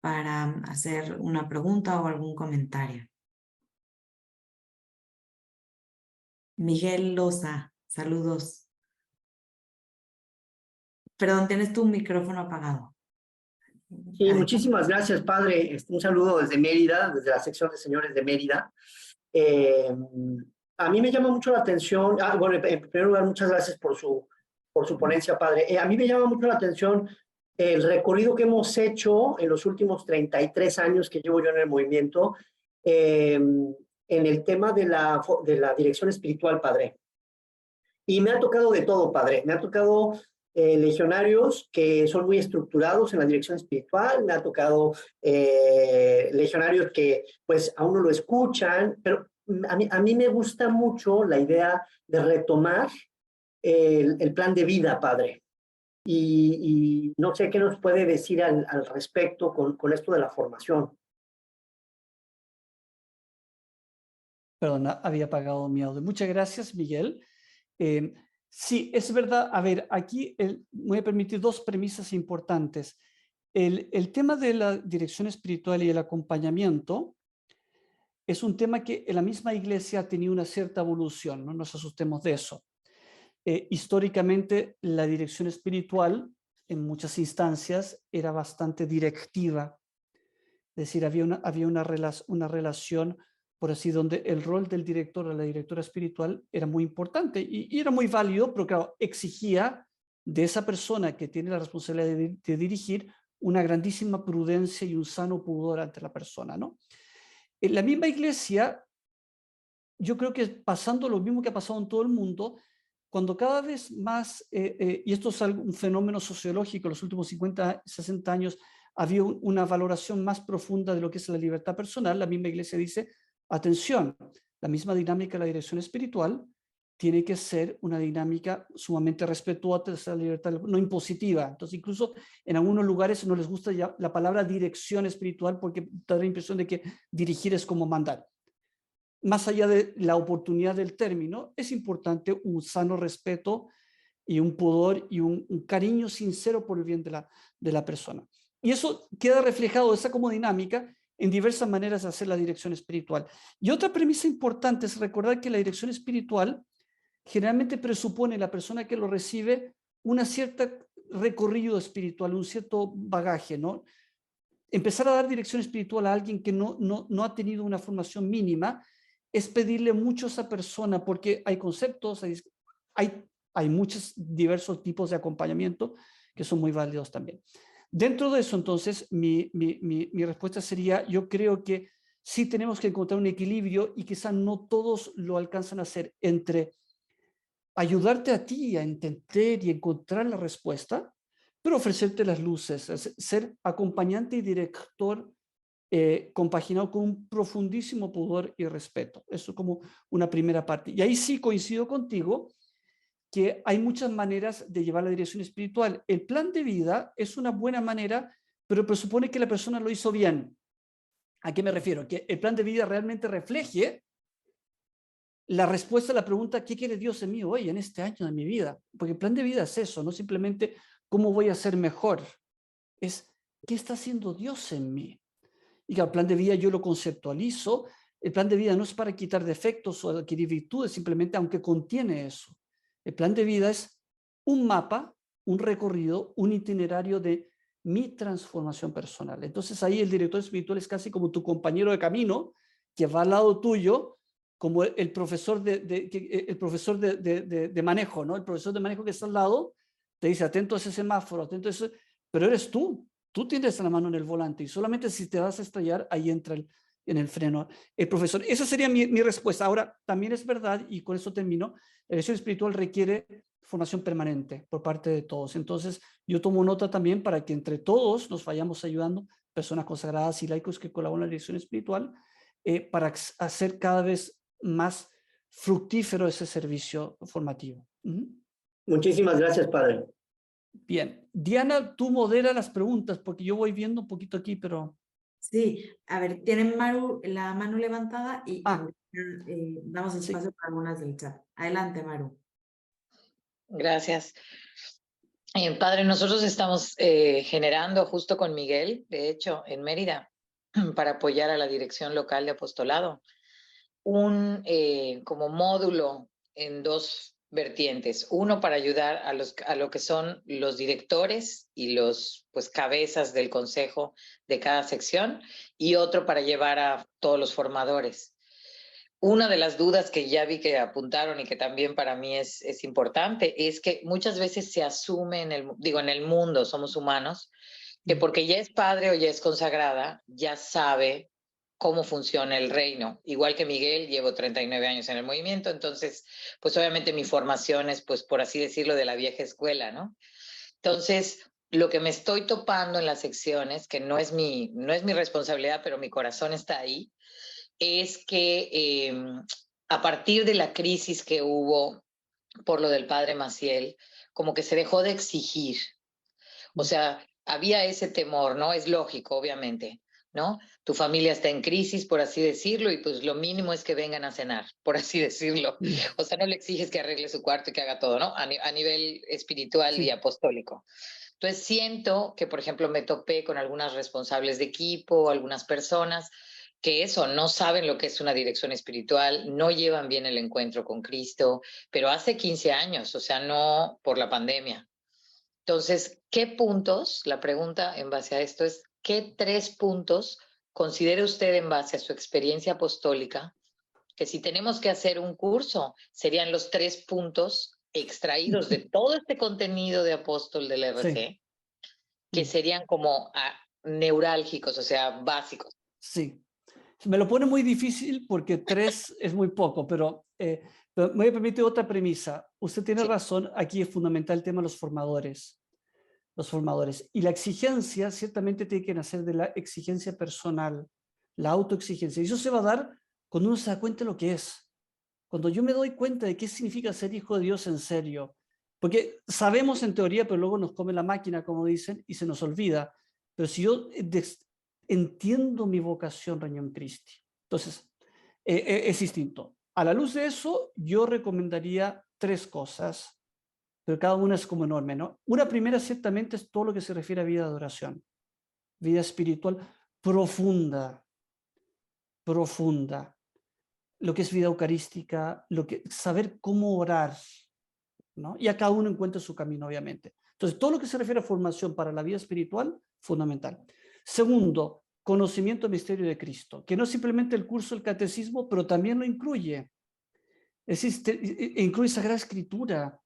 para hacer una pregunta o algún comentario. Miguel Loza, saludos. Perdón, tienes tu micrófono apagado. Sí, muchísimas gracias, padre. Un saludo desde Mérida, desde la sección de señores de Mérida. A mí me llama mucho la atención, bueno, en primer lugar, muchas gracias por su ponencia, padre. A mí me llama mucho la atención el recorrido que hemos hecho en los últimos 33 años que llevo yo en el movimiento, en el tema de la dirección espiritual, padre. Y me ha tocado de todo, padre. Me ha tocado legionarios que son muy estructurados en la dirección espiritual, me ha tocado legionarios que pues a uno lo escuchan, pero a mí me gusta mucho la idea de retomar el plan de vida, padre. Y no sé qué nos puede decir al respecto con esto de la formación. Perdona, había apagado mi audio. Muchas gracias, Miguel. Sí, es verdad. A ver, aquí voy a permitir dos premisas importantes. El tema de la dirección espiritual y el acompañamiento es un tema que en la misma iglesia ha tenido una cierta evolución, no nos asustemos de eso. Históricamente, la dirección espiritual en muchas instancias era bastante directiva, es decir, había una relación, por así, donde el rol del director o la directora espiritual era muy importante y era muy válido, pero claro, exigía de esa persona que tiene la responsabilidad de dirigir una grandísima prudencia y un sano pudor ante la persona, ¿no? En la misma iglesia, yo creo que pasando lo mismo que ha pasado en todo el mundo, cuando cada vez más, y esto es un fenómeno sociológico, en los últimos 50, 60 años, había una valoración más profunda de lo que es la libertad personal, la misma iglesia dice, atención, la misma dinámica de la dirección espiritual tiene que ser una dinámica sumamente respetuosa de la libertad, no impositiva. Entonces, incluso en algunos lugares no les gusta ya la palabra dirección espiritual porque da la impresión de que dirigir es como mandar. Más allá de la oportunidad del término, es importante un sano respeto y un pudor y un cariño sincero por el bien de la persona. Y eso queda reflejado, esa como dinámica, en diversas maneras de hacer la dirección espiritual. Y otra premisa importante es recordar que la dirección espiritual generalmente presupone la persona que lo recibe una cierta recorrido espiritual, un cierto bagaje, ¿no? Empezar a dar dirección espiritual a alguien que no ha tenido una formación mínima es pedirle mucho a esa persona, porque hay conceptos, hay muchos diversos tipos de acompañamiento que son muy válidos también. Dentro de eso, entonces, mi respuesta sería, yo creo que sí tenemos que encontrar un equilibrio y quizás no todos lo alcanzan a hacer entre ayudarte a ti a entender y encontrar la respuesta, pero ofrecerte las luces, ser acompañante y director compaginado con un profundísimo pudor y respeto. Eso como una primera parte. Y ahí sí coincido contigo que hay muchas maneras de llevar la dirección espiritual. El plan de vida es una buena manera, pero presupone que la persona lo hizo bien. ¿A qué me refiero? Que el plan de vida realmente refleje la respuesta a la pregunta, ¿qué quiere Dios en mí hoy, en este año de mi vida? Porque el plan de vida es eso, no simplemente cómo voy a ser mejor. Es, ¿qué está haciendo Dios en mí? Y que el plan de vida yo lo conceptualizo. El plan de vida no es para quitar defectos o adquirir virtudes, simplemente aunque contiene eso. El plan de vida es un mapa, un recorrido, un itinerario de mi transformación personal. Entonces ahí el director espiritual es casi como tu compañero de camino que va al lado tuyo, como el profesor de manejo, ¿no? El profesor de manejo que está al lado te dice, atento a ese semáforo, atento a ese, pero eres tú. Tú tienes la mano en el volante y solamente si te vas a estrellar, ahí entra en el freno el profesor. Esa sería mi respuesta. Ahora, también es verdad, y con eso termino, la dirección espiritual requiere formación permanente por parte de todos. Entonces, yo tomo nota también para que entre todos nos vayamos ayudando, personas consagradas y laicos que colaboran en la dirección espiritual, para hacer cada vez más fructífero ese servicio formativo. Muchísimas gracias, padre. Bien. Diana, tú modera las preguntas porque yo voy viendo un poquito aquí, pero... Sí, a ver, tienen Maru la mano levantada y damos sí. espacio para algunas del chat. Adelante, Maru. Gracias. Padre, nosotros estamos generando justo con Miguel, de hecho, en Mérida, para apoyar a la Dirección Local de Apostolado, un como módulo en dos vertientes. Uno para ayudar a lo que son los directores y los pues cabezas del consejo de cada sección, y otro para llevar a todos los formadores. Una de las dudas que ya vi que apuntaron y que también para mí es importante es que muchas veces se asume en el mundo, somos humanos, que porque ya es padre o ya es consagrada, ya sabe cómo funciona el reino. Igual que Miguel, llevo 39 años en el movimiento, entonces, pues obviamente mi formación es, pues por así decirlo, de la vieja escuela, ¿no? Entonces, lo que me estoy topando en las secciones, que no es mi responsabilidad, pero mi corazón está ahí, es que a partir de la crisis que hubo por lo del padre Maciel, como que se dejó de exigir. O sea, había ese temor, ¿no? Es lógico, obviamente, ¿no? Tu familia está en crisis, por así decirlo, y pues lo mínimo es que vengan a cenar, por así decirlo. O sea, no le exiges que arregle su cuarto y que haga todo, ¿no? A nivel espiritual y apostólico. Entonces siento que, por ejemplo, me topé con algunas responsables de equipo, algunas personas que eso, no saben lo que es una dirección espiritual, no llevan bien el encuentro con Cristo, pero hace 15 años, o sea, no por la pandemia. Entonces, ¿qué puntos? La pregunta en base a esto es, ¿qué 3 puntos considera usted en base a su experiencia apostólica que si tenemos que hacer un curso, serían los 3 puntos extraídos de todo este contenido de apóstol del RC, que serían como neurálgicos, o sea, básicos? Sí. Me lo pone muy difícil porque 3 es muy poco, pero me voy a permitir otra premisa. Usted tiene razón, aquí es fundamental el tema de los formadores. Los formadores. Y la exigencia ciertamente tiene que nacer de la exigencia personal, la autoexigencia. Y eso se va a dar cuando uno se da cuenta de lo que es. Cuando yo me doy cuenta de qué significa ser hijo de Dios en serio. Porque sabemos en teoría, pero luego nos come la máquina, como dicen, y se nos olvida. Pero si yo entiendo mi vocación, Regnum Christi, entonces es distinto. A la luz de eso, yo recomendaría 3 cosas, pero cada una es como enorme, ¿no? Una primera ciertamente es todo lo que se refiere a vida de oración, vida espiritual profunda, profunda, lo que es vida eucarística, saber cómo orar, ¿no? Y a cada uno encuentra su camino, obviamente. Entonces, todo lo que se refiere a formación para la vida espiritual, fundamental. Segundo, conocimiento del misterio de Cristo, que no es simplemente el curso del catecismo, pero también lo incluye. Es decir, incluye Sagrada Escritura,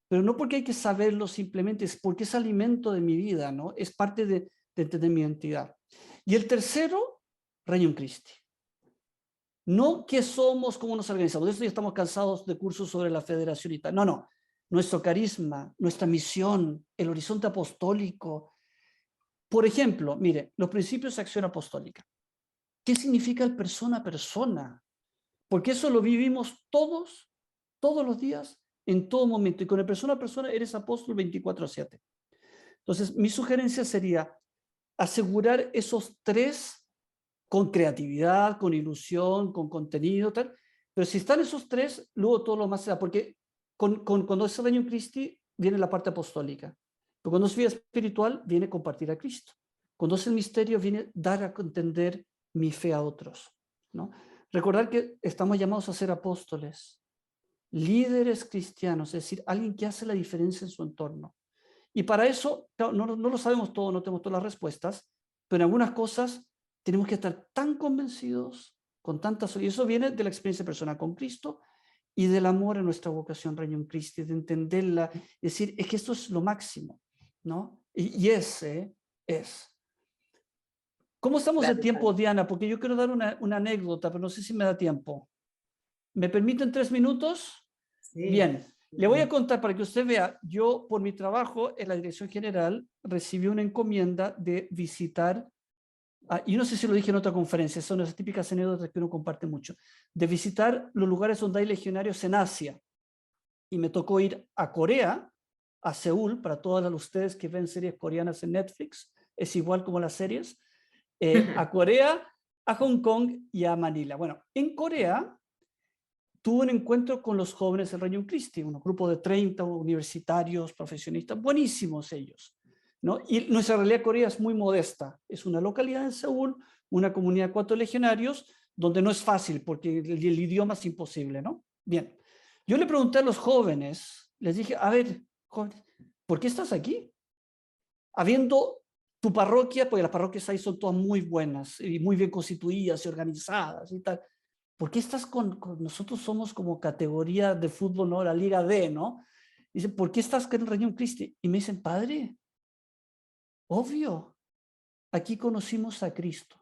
pero no porque hay que saberlo simplemente, es porque es alimento de mi vida, ¿no? Es parte de entender mi identidad. Y el tercero, Regnum Christi. No que somos, cómo nos organizamos. De esto ya estamos cansados de cursos sobre la federación y tal. No, no. Nuestro carisma, nuestra misión, el horizonte apostólico. Por ejemplo, mire, los principios de acción apostólica. ¿Qué significa el persona a persona? Porque eso lo vivimos todos los días en todo momento. Y con el persona a persona eres apóstol 24/7. Entonces, mi sugerencia sería asegurar esos 3 con creatividad, con ilusión, con contenido, tal. Pero si están esos 3, luego todo lo más se da. Porque cuando es Regnum Christi, viene la parte apostólica. Pero cuando es vida espiritual, viene compartir a Cristo. Cuando es el misterio, viene dar a entender mi fe a otros, ¿no? Recordar que estamos llamados a ser apóstoles, líderes cristianos, es decir, alguien que hace la diferencia en su entorno. Y para eso, no lo sabemos todo, no tenemos todas las respuestas, pero en algunas cosas tenemos que estar tan convencidos, con tantas, y eso viene de la experiencia personal con Cristo y del amor a nuestra vocación Regnum Christi, de entenderla, decir, es que esto es lo máximo, ¿no? Y ese es. ¿Cómo estamos de tiempo, Diana? Porque yo quiero dar una anécdota, pero no sé si me da tiempo. ¿Me permiten 3 minutos? Sí. Bien. Le voy a contar para que usted vea, yo por mi trabajo en la Dirección General recibí una encomienda de visitar, y no sé si lo dije en otra conferencia, son esas típicas anécdotas que uno comparte mucho, de visitar los lugares donde hay legionarios en Asia. Y me tocó ir a Corea, a Seúl, para todas ustedes que ven series coreanas en Netflix, es igual como las series, a Corea, a Hong Kong y a Manila. Bueno, en Corea tuve un encuentro con los jóvenes del Regnum Christi, un grupo de 30 universitarios, profesionistas, buenísimos ellos, ¿no? Y nuestra realidad Corea es muy modesta, es una localidad en Seúl, una comunidad de 4 legionarios, donde no es fácil, porque el idioma es imposible, ¿no? Bien, yo le pregunté a los jóvenes, les dije, a ver, jóvenes, ¿por qué estás aquí? Habiendo tu parroquia, porque las parroquias ahí son todas muy buenas y muy bien constituidas y organizadas y tal. ¿Por qué estás con nosotros? Somos como categoría de fútbol, ¿no? La Liga D, ¿no? Dice, ¿por qué estás con el Regnum Christi? Y me dicen, padre, obvio, aquí conocimos a Cristo,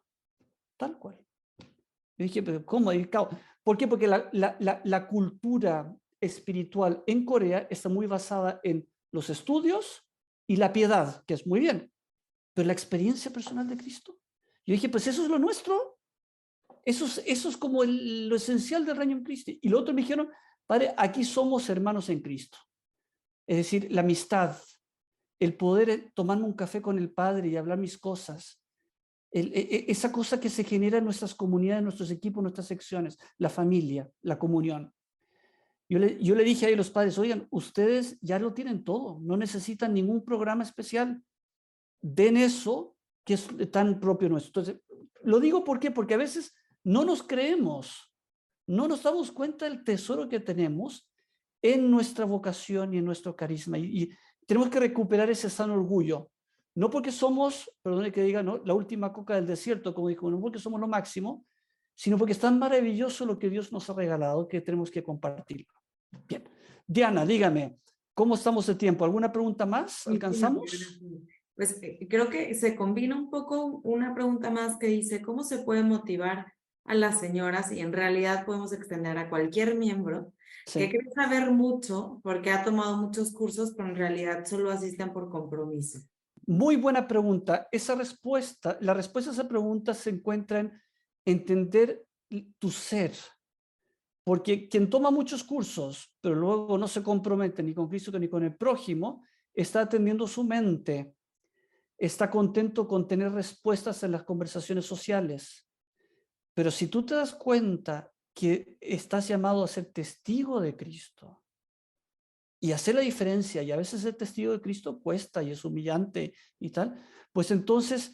tal cual. Yo dije, pero ¿cómo? ¿Por qué? Porque la cultura espiritual en Corea está muy basada en los estudios y la piedad, que es muy bien, pero la experiencia personal de Cristo. Yo dije, pues eso es lo nuestro. Eso es como lo esencial del Regnum Christi. Y lo otro me dijeron, padre, aquí somos hermanos en Cristo. Es decir, la amistad, el poder tomarme un café con el Padre y hablar mis cosas, esa cosa que se genera en nuestras comunidades, en nuestros equipos, en nuestras secciones, la familia, la comunión. Yo le dije a los padres, oigan, ustedes ya lo tienen todo, no necesitan ningún programa especial. Den eso que es tan propio nuestro. Entonces, lo digo ¿por qué? Porque a veces no nos creemos, no nos damos cuenta del tesoro que tenemos en nuestra vocación y en nuestro carisma. Y tenemos que recuperar ese sano orgullo. No porque somos, perdone que diga, ¿no?, la última coca del desierto, como dijo, no porque somos lo máximo, sino porque es tan maravilloso lo que Dios nos ha regalado que tenemos que compartirlo. Bien. Diana, dígame, ¿cómo estamos de tiempo? ¿Alguna pregunta más? ¿Alcanzamos? Pues creo que se combina un poco una pregunta más que dice, ¿cómo se puede motivar a las señoras? Y en realidad podemos extender a cualquier miembro Sí. que quiere saber mucho porque ha tomado muchos cursos, pero en realidad solo asisten por compromiso. Muy buena pregunta. La respuesta a esa pregunta se encuentra en entender tu ser. Porque quien toma muchos cursos, pero luego no se compromete ni con Cristo ni con el prójimo, está atendiendo su mente, está contento con tener respuestas en las conversaciones sociales. Pero si tú te das cuenta que estás llamado a ser testigo de Cristo y hacer la diferencia, y a veces ser testigo de Cristo cuesta y es humillante y tal, pues entonces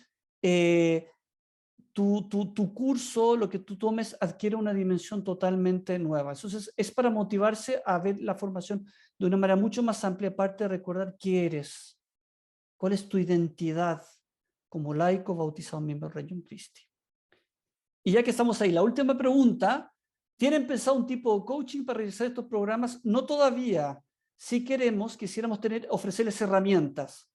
tu curso, lo que tú tomes, adquiere una dimensión totalmente nueva. Entonces, es para motivarse a ver la formación de una manera mucho más amplia, aparte de recordar quién eres, cuál es tu identidad como laico bautizado miembro del Regnum Christi. Y ya que estamos ahí, la última pregunta, ¿tienen pensado un tipo de coaching para realizar estos programas? No todavía. Si quisiéramos ofrecerles herramientas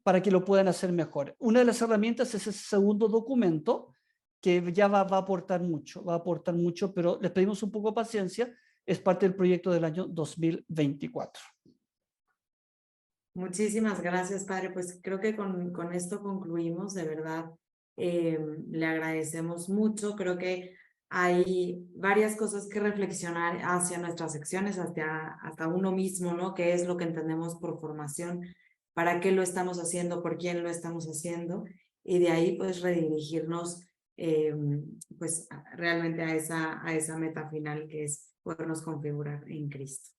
para que lo puedan hacer mejor. Una de las herramientas es ese segundo documento que ya va a aportar mucho, pero les pedimos un poco de paciencia, es parte del proyecto del año 2024. Muchísimas gracias, padre. Pues creo que con esto concluimos, de verdad. Le agradecemos mucho. Creo que hay varias cosas que reflexionar hacia nuestras secciones, hasta uno mismo, ¿no? ¿Qué es lo que entendemos por formación? ¿Para qué lo estamos haciendo? ¿Por quién lo estamos haciendo? Y de ahí, pues, redirigirnos, pues, realmente a esa meta final, que es podernos configurar en Cristo.